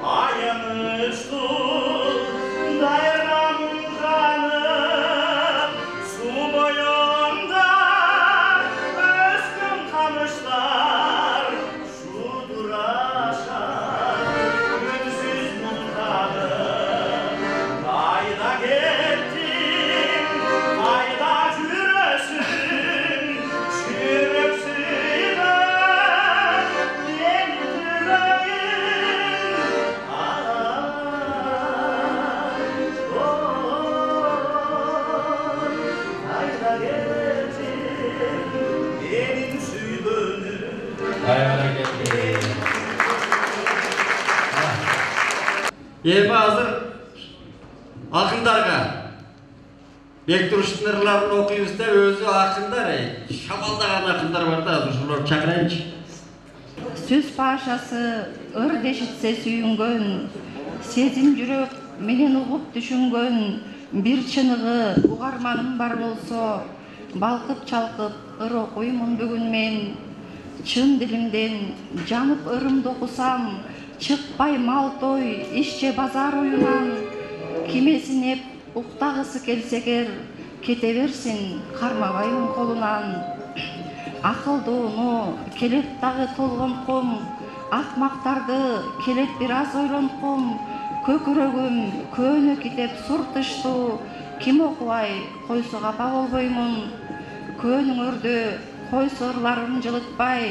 ayanıştım, dayanamın kanım, su boyunda özgün kamışlar, şudur aşar, önsüz muhtarım, kayda gittim, kayda jürösün, çüröksün. Эми азыр акындарга Бектуруштун ырларын окуйбуз да, өзү акындар, шабалдаган акындар бар да, ошолорду чакырайынчы. Сөз пашасы ыр дешитсе сүйүнгөн, сезим жүрөк менен угуп түшүнгөн бир чыныгы угарманым бар болсо, балкып чалкып ыр окуймун бүгүн мен. Чын дилимден жанып ырымды окусам, чыкпай мал той, ишче базар оюнан. Кимесинеп уктагысы келсегер, кете берсин кармабайдын колунан. Акылдууну келет дагы толгонтком, акмактарды келет бир аз ойлонтком. Көкүрөгүм көөнө китеп сур тыштуу, ким окубай койсо капа болбоймун. Көөнүңөрдү койсо ырларым жылытпай,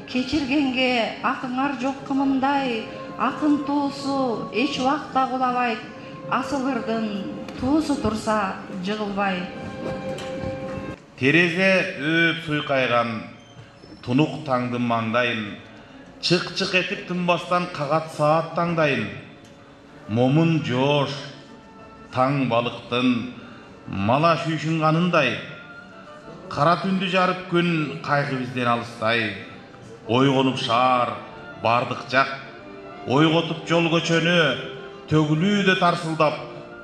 кечиргенге акыңар жок кымындай. Акын туусу эч убакта кулабайт, асыл ырдын туусу турса жыгылбай. Терезе өп суйкайган тунук таңдын маңдайын, чык-чык этип тынбастан кагат саат таңдайын. Момун жоош таң балыктын мала шүйшүн канындай, кара түндү жарып күн кайгы бизден алыстай. Ойгонуп шаар бардык жак, ойготуп жол көчөнү, төгүлүүдө тарсылдап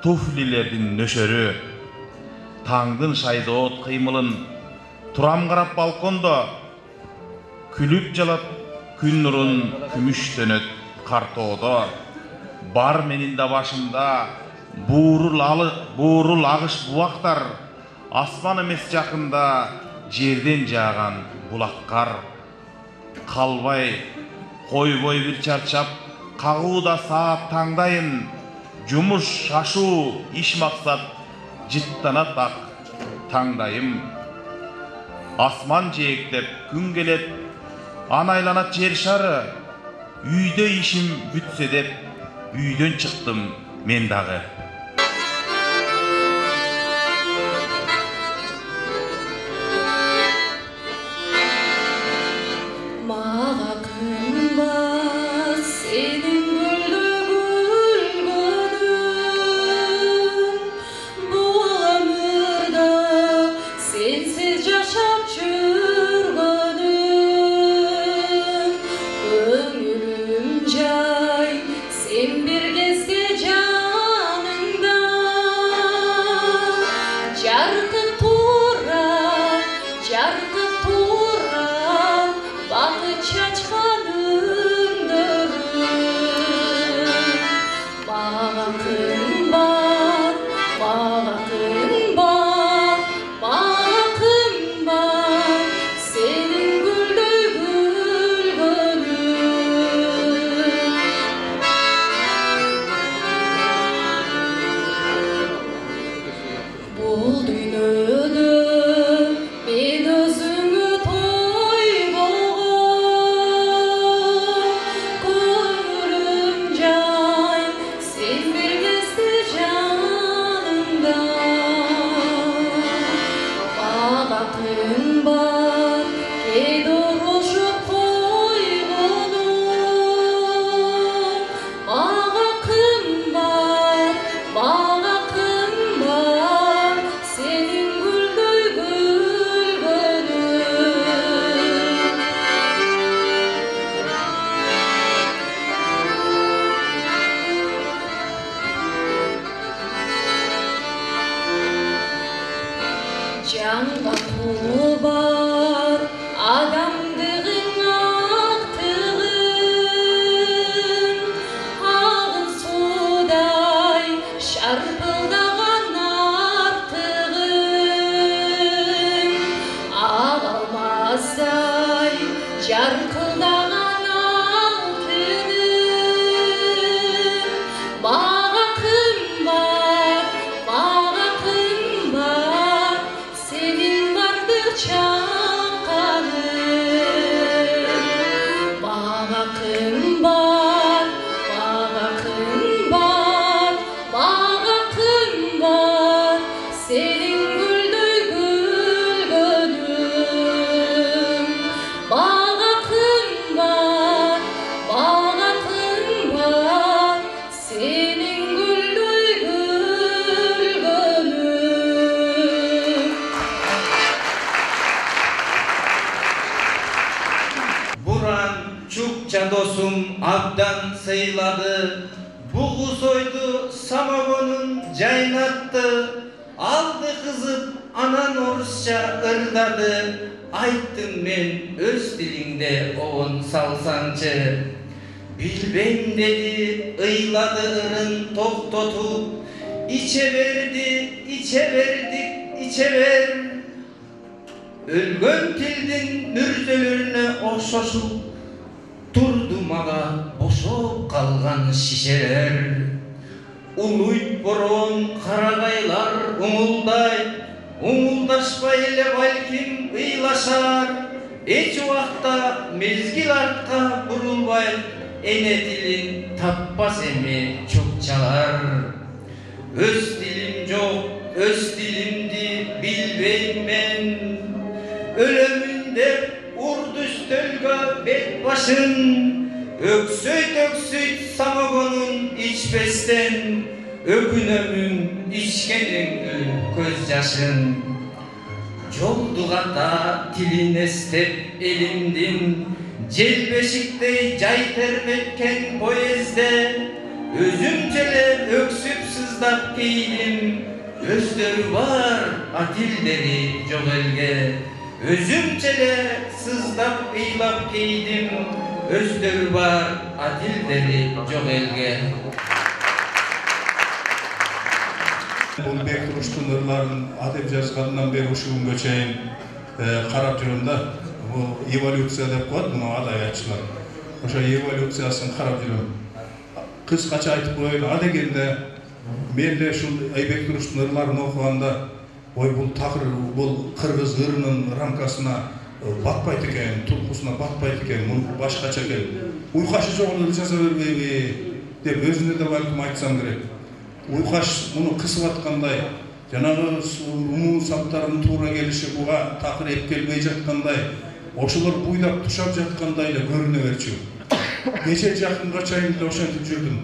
туфлилердин нөшөрү. Таңдын шайдоот кыймылын турам карап балкондо, күлүп жалап күн нурун күмүштөнөт картоодо. Бар менин да башымда буурул агыш буактар, асман эмес жакында жерден жааган булаккар. Калбай койбой бир чарчап кагууда саат таңдайын, жумуш шашуу иш максат жыттанат ак таңдайым. Асман жээктеп күн келет, аны айланат жер шары. Үйдө ишим бүтсө деп үйдөн чыктым мен дагы. Мага кымбат сенин гүлдөгүлгөнүң, бул өмүрдө сенсиз жашап жүргөнүм. Көңүлүм жай, сен бир кезде жаныңда, жаркып турат бакыт чачкан үндөрүм. Мага кымбат, мага кымбат, мага кымбат сенин гүлдөй гүлгөнүң. Бул дүйнөдө мен өзүңө тойбогон, көңүлүм жай, сен бир кезде жанымда. Мага кымбат кедорошуп койгонуң. Мага кымбат сенин гүлдөй гүлгөнүң. Жанга кулу бар адамдыгың актыгың, агын суудай шарпылдаган актыгың. Ак алмаздай жаркылдаган алтының. Мага кымбат сенин бардык abdan sıyladı. Buğu soydu, samogonun caynattı. Aldı kızıp anan orusça ırdadı. Ayttım men öz dilinde oğun salsançı. Bilbeyim dedi, ıyladı ırın toktotup. İçe verdi, içe verdik, içe ver. Ölgön tildin mürzelerine okşoşup. Durdu mağa boşup kalgan şişeler. Uluyt boron karagaylar umulday. Umuldaşpayla balkim ıylaşar. Hiç vakta mezgil artka burulbay. Ene dilin tappas emi çok çalar. Öz dilim yok, öz dilimdi bilbeyim men. Ölümünde urdu stölga bet başın. Öksüt öksüt samagonun içbesten. Ökünömün içkenengül göz yaşın. Jolduğata tilin estep elimdin. Celbeşikte cay termetken poezde. Özümcele öksüp sızlap giydim. Özleri var atilleri çok elge. Özümcele sızlap eylap giydim. Özleri var atilleri çok elge. Бұл Бектұрыштың ырларын адеп жазғаннан бері ушу күнгө чейин карап жүрөм да. Бул эволюция деп коет мына адабиятчылар. Ошо эволюциясын карап жүрөм. Кыскача айтып коеюн, адегенде мен де ушул Бектұрыштың ырларын окуганда, ой бул такыр бул кыргыз ырынын рамкасына батпайт экен, туркусуна батпайт экен, муну башкача экен. Уйкашы жок эле жаза бербейби деп өзүнө да балким айтсам керек. Уйкаш муну кысып аткандай, жанагы умуу саптарын туура келиши буга такыр эп келбей жаткандай, ошолор буйдап тушап жаткандай эле көрүнө берчү. Кече жакынга чейин деле ошентип жүрдүм.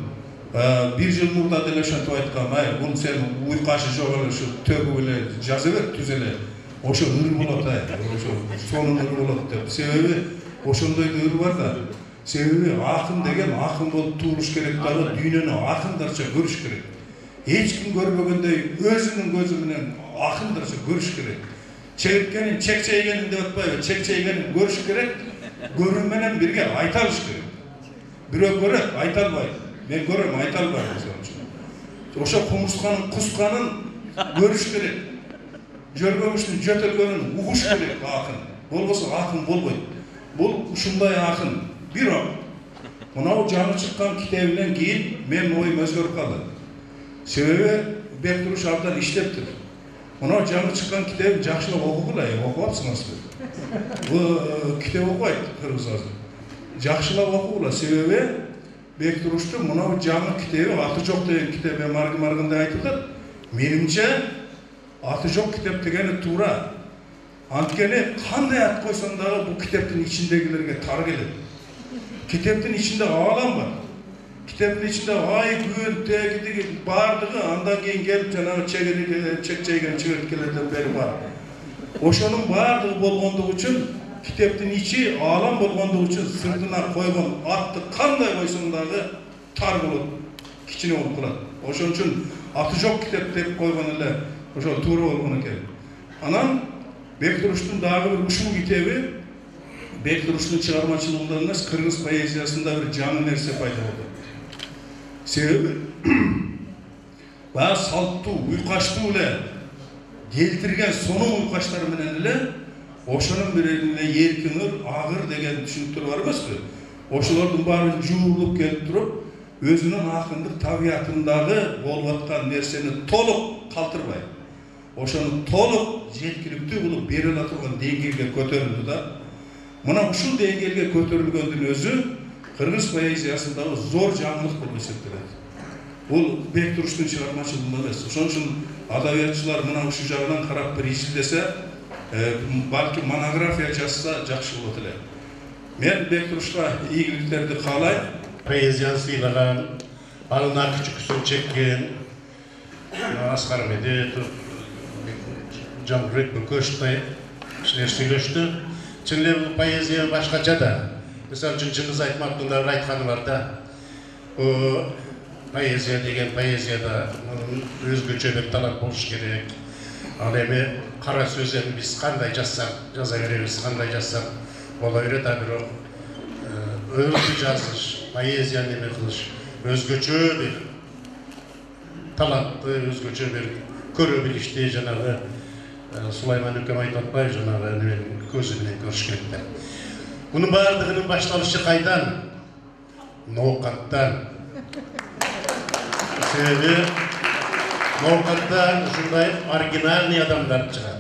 Бир жыл мурда деле ошентип айткам, бул сен уйкашы жок эле ушу төгүп эле жаза бер, түз эле. Ошо ыр болот, ошо сонун ыр болот деп. Себеби ошондой ыр бар да. Себеби акын деген акын болуп туруш керек дагы, дүйнөнү акындарча көрүш керек. Hiç kim görmegендей өзүнүн көзү менен акындарча көрүш керек. Чегиткенин чекчейгенин деп атпайбы, чекчейгенин көрүш керек. Көрүү менен бирге айта алыш керек. Бирөө көрөт, айта албайт. Мен көрөм, айта албайм ошон. Ошо кумурсканын, кусканын көрүш керек. Жөргөмүштүн жөтөлгөнүн угуш керек акын. Болбосо акын болбойт. Бул ушундай акын. Бирок мынау жаңы чыккан китебинен кийин мен оюм өзгөрүп калды. Себеби Бектуруш абдан иштептир. Мына жаңы чыккан китебин жакшылап окугула, окуп атсыңызбы? Бул китеп окуйт кыргыз азыр. Жакшылап окугула, себеби Бектуруштун мына жаңы китеби аты жок деген китеп маргында айтылат. Менимче аты жок китеп дегени туура. Анткени кандай ат койсоң дагы бул китептин ичиндегилерге тар келет. Китептин ичинде аалам бар. Китептин ичинде ай күн тегиги бардыгы андан кийин келип жанагы чекчейген чегирткелерден бери бар. Ошонун бардыгы болгондугу үчүн китептин ичи аалам болгондугу үчүн сыртына койгон атты кандай койсоң дагы тар болот, кичине болуп калат. Ошон үчүн аты жок китеп деп койгон эле ошо туура болгон экен. Анан Бектуруштун дагы бир ушул китеби Бектуруштун чыгармачылыгында эмес, кыргыз поэзиясында бир жаңы нерсе пайда болду. Себеби баягы салттуу, уйкаштуу эле келтирген сонун уйкаштар менен эле ошонун биринде эркин ыр, агыр деген түшүнүктөр бар эмеспи? Ошолордун баарын жуурулуп келип туруп, өзүнүн акындык табиятындагы болуп аткан нерсени толук калтырбай, ошону толук жеткиликтүү кылып бере ала турган деңгээлге көтөрүлдү да. Мына ушул деңгээлге көтөрүлгөндүн өзү кыргыз поэзиясындагы зор жаңылык болуп эсептелет. Бул Бектуруштун чыгармачылыгында эмес. Ошон үчүн адабиятчылар мына ушул жагынан карап бир изилдесе, балки монография жазса жакшы болот эле. Мен Бектурушка ийгиликтерди каалайм. Поэзияны сыйлаган, балына күчүксүн чеккен, Аскар Медетов, Жамбырбек Бөкөштай кишилер сүйлөштү. Чын эле бул поэзия башкача да. Mesela Cıncımız Айтмактың айтқаны бар да. Поэзия деген поэзияда өзгөчө бир талап болуш керек. Ал эми кара сөз эми биз кандай жазсак жаза беребиз, кандай жазсак бола берет, а бирок өзгө жазыш, поэзияны эме кылыш өзгөчө бир талапты, өзгөчө бир көрө билишти, жанагы Сулайман Өкем айтып атпайбы, жанагы эменин көзү менен көрүш керек да. Bunun bardığının başlanışı kaydan, Noğukat'tan. Sebebi Noğukat'tan şunday orijinalni adamlar çıkar.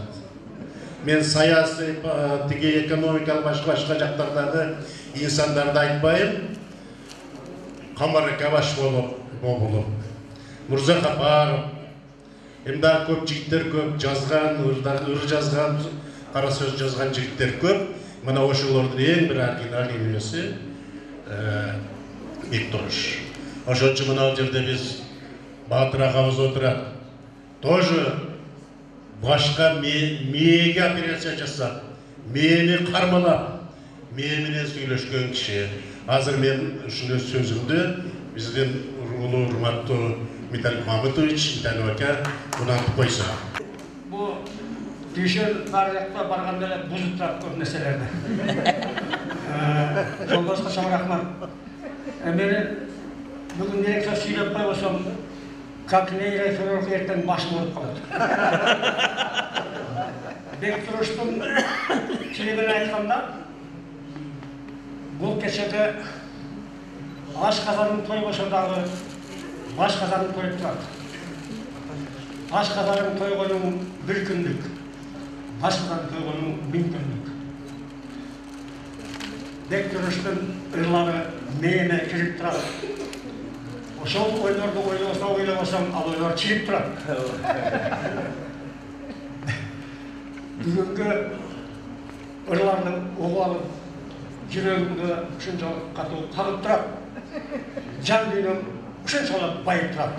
Men sayası, tigi ekonomikal başka jaqlardağı insanlarda aytpayım. Kamara Kavaş bolup, Murza Qaparov, hem daha köp jigиттер köp жазган, ыр жазган, кара сөз жазган жигиттер köp. Мына ошолордун эң бир оригинал эмеси Бектуруш. Ошон үчүн мына жерде биз Баатыр агабыз отурат. Тоже башка мээге операция жасап, мээни кармалап, мээ менен сүйлөшкөн киши. Азыр мен ушул сөзүмдү биздин улуу урматтуу Виталий Мамытович, Виталий ака унантып койсо. Düşün barjakta barganda эле бузуп турат көп нерселерди. Жолдошко чоң рахмат. Мени бүгүн директор сүйлөп койбосом, как нейрофирург эртең башым ооруп калат. Бектуруштун чилигин айтканда, бул кечеде аш казанын тойбосо дагы баш казанын тоюп турат. Аш казанын тойгонун бир күндүк. Başkadan koyduğunun 1000 günlük. Bekturuş'un ırları meyine kirip durar. O sol oylarda oynamasam alıyorlar çirip durar. Bugünkü ırlarının oğlu alıp yüreğimde şunca katı kalıp durar. Can düğünüm şunca olup bayıp durar.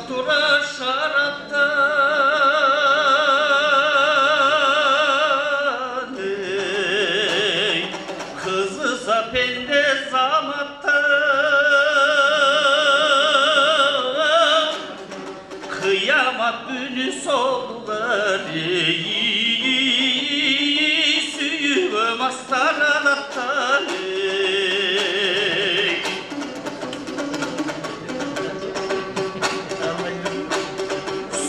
Tura şaraptan kızı sapende zamattan kıyamet günü solları süyüm astaralattan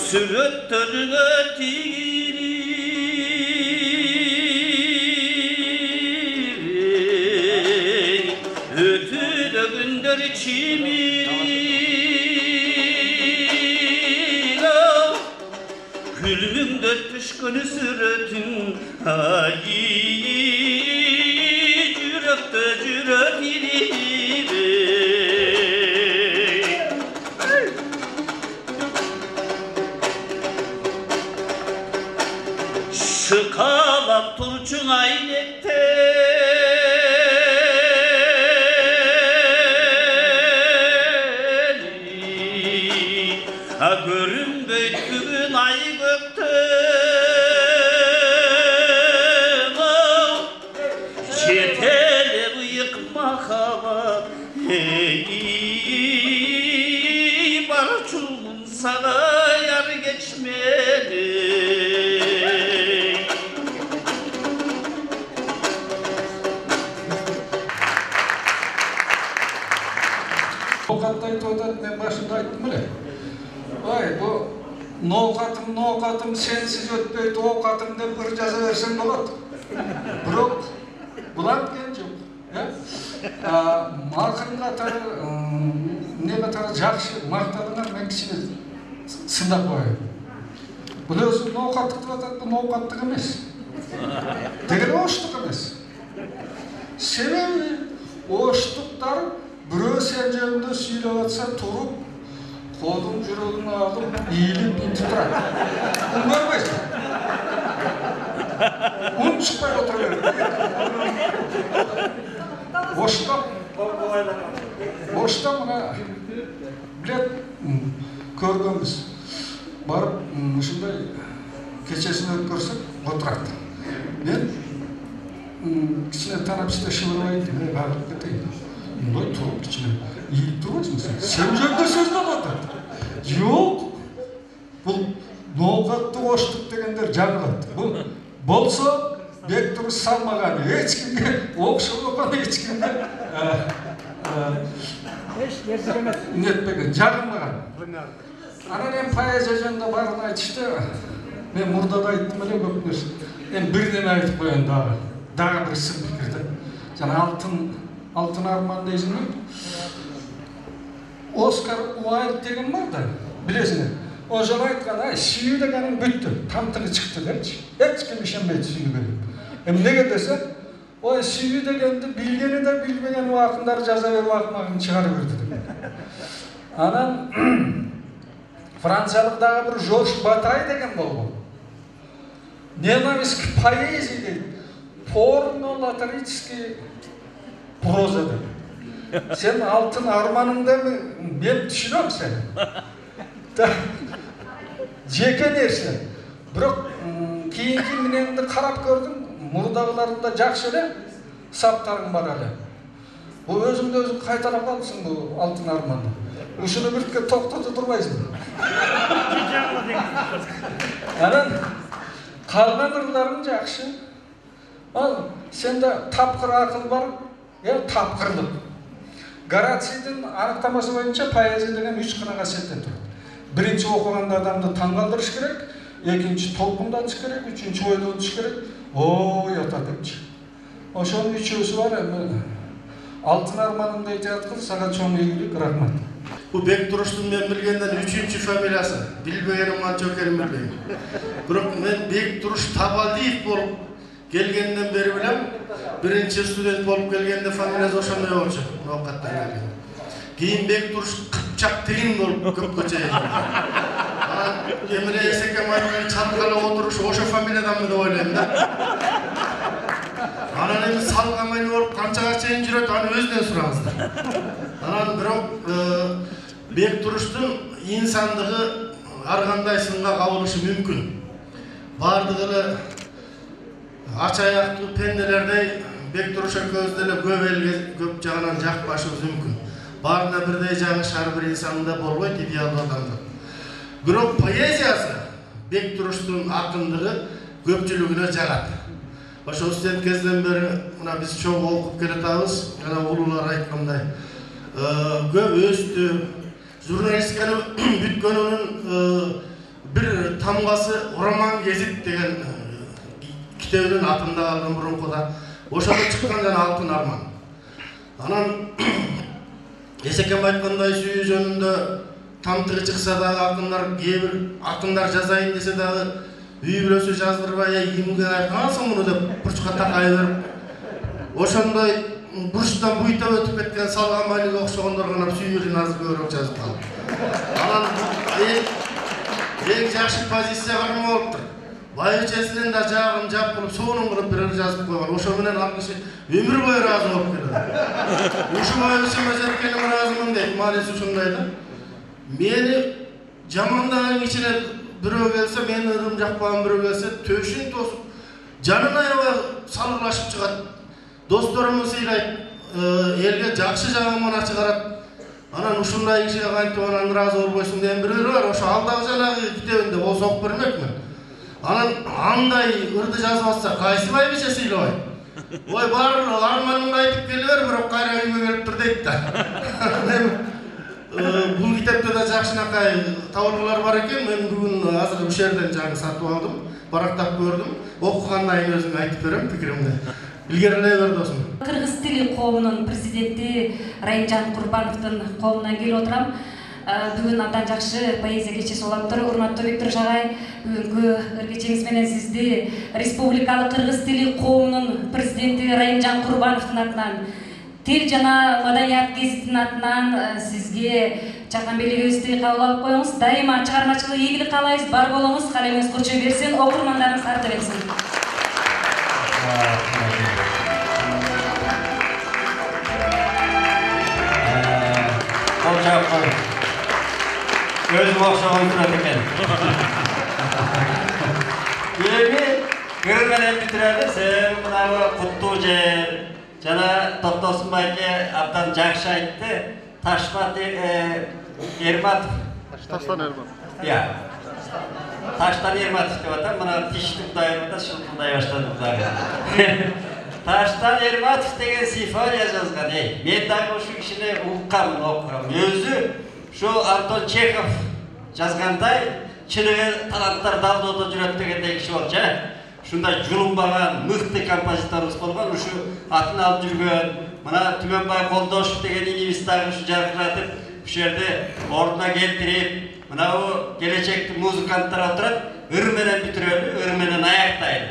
Sürüttürün ötiri ötüde gündür içimi Gülümün dört püşkünü sürütün Ayi cürekte cürek iri Şıkalap turçun aynekte görün büyüttüğün ay gökte çetele bıyıkma hava barçulun sana yar geçmeli Ben başında ayttım bile. Vay bu Noğukatım sensiz ötpeydi, Oğukatım dep bir jaza versen bolat. Biroq bular gen jok. Markın katarı, ne katarı jakşı marktadığına men kişini sındap koyayım. Bu özü Noğukatlık dep atat, bu Noğukatlık emes. Degene oştuk emes. Sebebi oştuklar Bürö sen jönündө süйлөп atsa turup, kodun жүрөгүн alıp, iyilip intip turat. Bunu görmeysin. Un çıkmay oturuyor. Boşta mına bilet көргөнбүз. Барып, ушундай кечесин өткөрсөк, отурат. Мен кичине тарапчыда шыбырлайт, багып кетейин. Мындай туруп кичине ийип турбайсың сен. Сен жерде сөздөп атат. Жок. Бул ноокаттуу оштук дегендер жаңылат. Бул болсо Бектуруш салмаган, эч кимге окшобогон, эч кимге нетпеген, жагылмаган. Анан эми поэзия жөнүндө баарын айтышты. Мен мурда да айттым эле көп нерсе. Эми бир неме айтып коеюн дагы бир сын пикирди. Жана алтын арман дейсиңби? Оскар Уайлд деген бар да, билесиңер. Ошол айткан, сүйүү дегенин бүттү, тамтыгы чыкты депчи. Эч ким ишенбейт сүйүүгө. Эми неге десе, ой сүйүү дегенди билгени да билбеген акындар жаза берип акмагын чыгарып берди деп. Анан Франциялык дагы бир Жорж Батай деген болгон. Ненависть к поэзии дейт. Порно-латарический проза деп. Сен алтын арманыңды мен түшүнөм сени. Жеке нерсе. Бирок кийинки мененди карап көрдүм. Мурдагыларында жакшы эле саптарың бар эле. Бул өзүңдү өзүң кайтарып калсың бул алтын арманды. Ушуну бирке токтотуп турбайсың. Анан калган ырларың жакшы. Ал сенде тапкыр акыл бар, тапкырлык. Горацийдин аныктамасы боюнча поэзия деген 3 гана касиеттен турат. Биринчи окуганда адамды таң калтырыш керек, экинчи толкундатыш керек, үчүнчү ойлонуш керек. Ой ата депчи. Ошонун үчөөсү бар эми. Алтын арманымды жаткыр, сага чоң ийгилик, рахмат. Бу Бектуруштун мен билгенден 3-чү фамилиясы. Билбегеним канча экенин билбейм. Бирок мен Бектуруш Табалдиев болуп келгенден бери билем. Биринчи студент болуп келгенде фамилиясы ошондой болчу. Ноокаттан келген. Кийин Бектуруш Кыпчак тигин болуп көпкө чейин. Эмре Эсекемаевдин чаткала отурушу ошо фамилияданбы деп ойлойм да. Анан эми салгамай болуп канчага чейин жүрөт, аны өзүнөн сураңыздар. Анан бирок Бектуруштун инсандыгы ар кандай сынга кабылышы мүмкүн. Бардыгы эле ач аяктуу пенделердей Бектуруш экөөбүз деле көп элге көп жагынан жакпашыбыз мүмкүн. Баарына бирдей жагыш ар бир инсанда болбойт, идеалдуу адамда. Бирок поэзиясы Бектуруштун акындыгы көпчүлүгүнө жагат. Ошол студент кезден бери мына биз чоң окуп келатабыз. Жана улуулар айткандай, көп өстү. Журналистиканы бүткөнүнүн бир тамгасы Роман Гезит деген китебинин атында калган мурункуда. Ошондо чыккан жана алтын арман. Анан Эсекем айткандай сүйүү жөнүндө тамтыгы чыкса дагы акындар, кээ бир акындар жазайын десе дагы үй бүлөсү жаздырбай, кимге айткансың муну деп бурчка такай берип, ошондой бурчтан буйта өтүп кеткен Салгамбайга окшогондор гана сүйүүнүн азыр көбүрөөк жазып калды. Анан эң жакшы позиция бар болуптур. Байычесинен да жагын жап кылып, сонун кылып бир жазып койгон. Ошо менен ал киши өмүр бою ыраазы болуп келет. Ушу бойча жеткениме ыраазымын дейт. Мaalesef ушундай да. Мени жамандаган кичине бирөө келсе, мени ырым жакпаган бирөө келсе, төшүн тосуп, жанына аябай салгылашып чыгат. Досторумду сыйлайт, элге жакшы жагымын чыгарат. Анан ушундай кишиге кантип анан ыраазы болбойсуң деген бирөө бар. Ошо алдагы жанагы китебинде болсо окуп бермекмин. Анан андай ырды жазып атса, кайсы байбиче сыйлабайт? Ой, бар арманыңды айтып келе бер, бирок кайра үйгө келип тур дейт да. Бул китепте да жакшынакай табылуулар бар экен. Мен бүгүн азыр ушул жерден жаңы сатып алдым, барактап көрдүм. Окугандан кийин өзүм айтып берем пикиримди. Илгерилей бер досум. Кыргыз тили коомунун президенти Райымжан Курбановдун коомунан келип отурам. Бүгүн абдан жакшы поэзия кечеси болуптур. Урматтуу Бектуруш агай, бүгүнкү ыргечеңиз менен сизди Республикалык кыргыз тили коомунун президенти Райымжан Курбановдун атынан, Тил жана маданият гезитинин атынан сизге чакан белгибизди кабыл алып коюңуз. Дайыма чыгармачылык ийгилик каалайбыз. Бар болуңуз, калемиңиз курчой берсин, окурмандарыңыз арта берсин. Qol javob qo'ying. O'zim o'xshagan surat ekan. Endi ko'rmadan bitiramiz. Mana bu Qutlujer, jana To'xtosinboy aka abdan yaxshi aytdi. Tashmat Ermatov. Tashtan Ermatov. Ya. Tashtan Ermatov deyapti. Mana tishni Xudoyimda shu Xudoy boshladi Xudoyga. Tashtan Ermatov degan sifat yozgan. Men ham shu kishini uqqanman, o'qiganman. O'zi shu Anton Chekhov yozganday chiligi talantlar davdoda juradi degandek kishi borcha. Shunda julunbagan mıhti kompozitorimiz bo'lgan, shu atini olib yurgan, mana Tumanbay Qo'ldoshev degan investitlarni shu jarqiratib, shu yerda o'rniga keltirib, mana u kelajakda muzikantlar o'tirib, o'rmadan bitiradi, o'rmadan oyoqdaydi.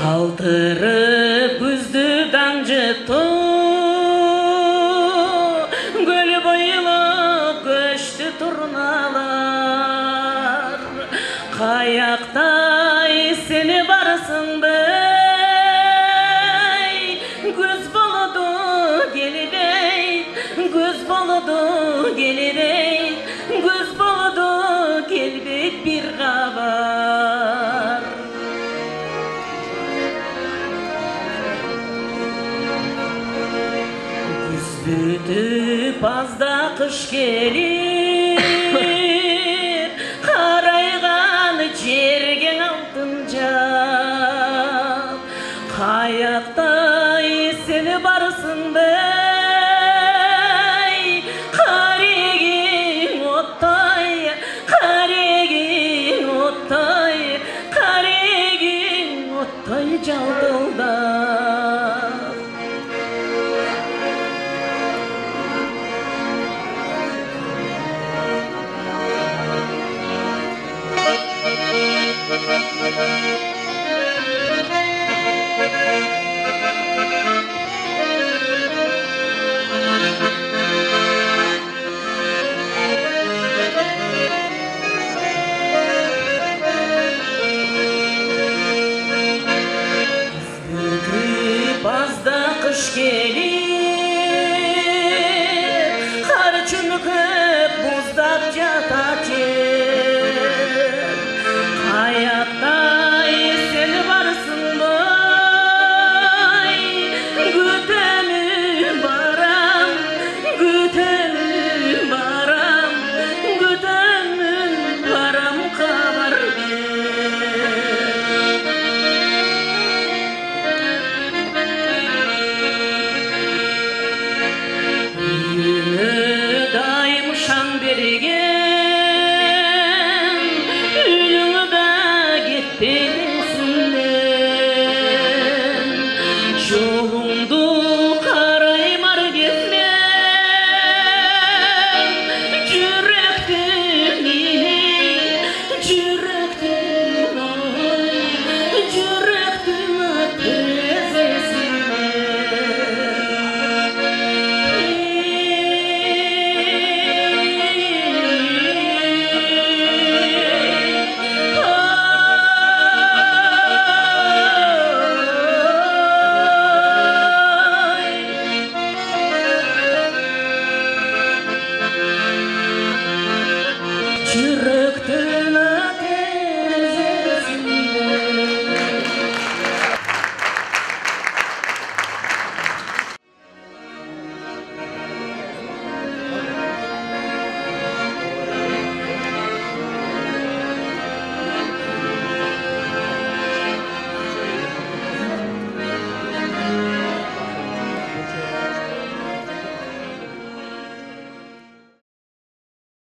Kaldırıp güzdüden ciddi Göl boylu göçtü turnalar Kayakta seni varsın bey Güz boludu gelirey Güz boludu gelirey Güz boludu gelbek bir kabar Bütüp azda kış gelir Karaygan jergen altınca Kayakta seni varsın bey Karegin ottay Karegin ottay Karegin ottay caldılda Thank you.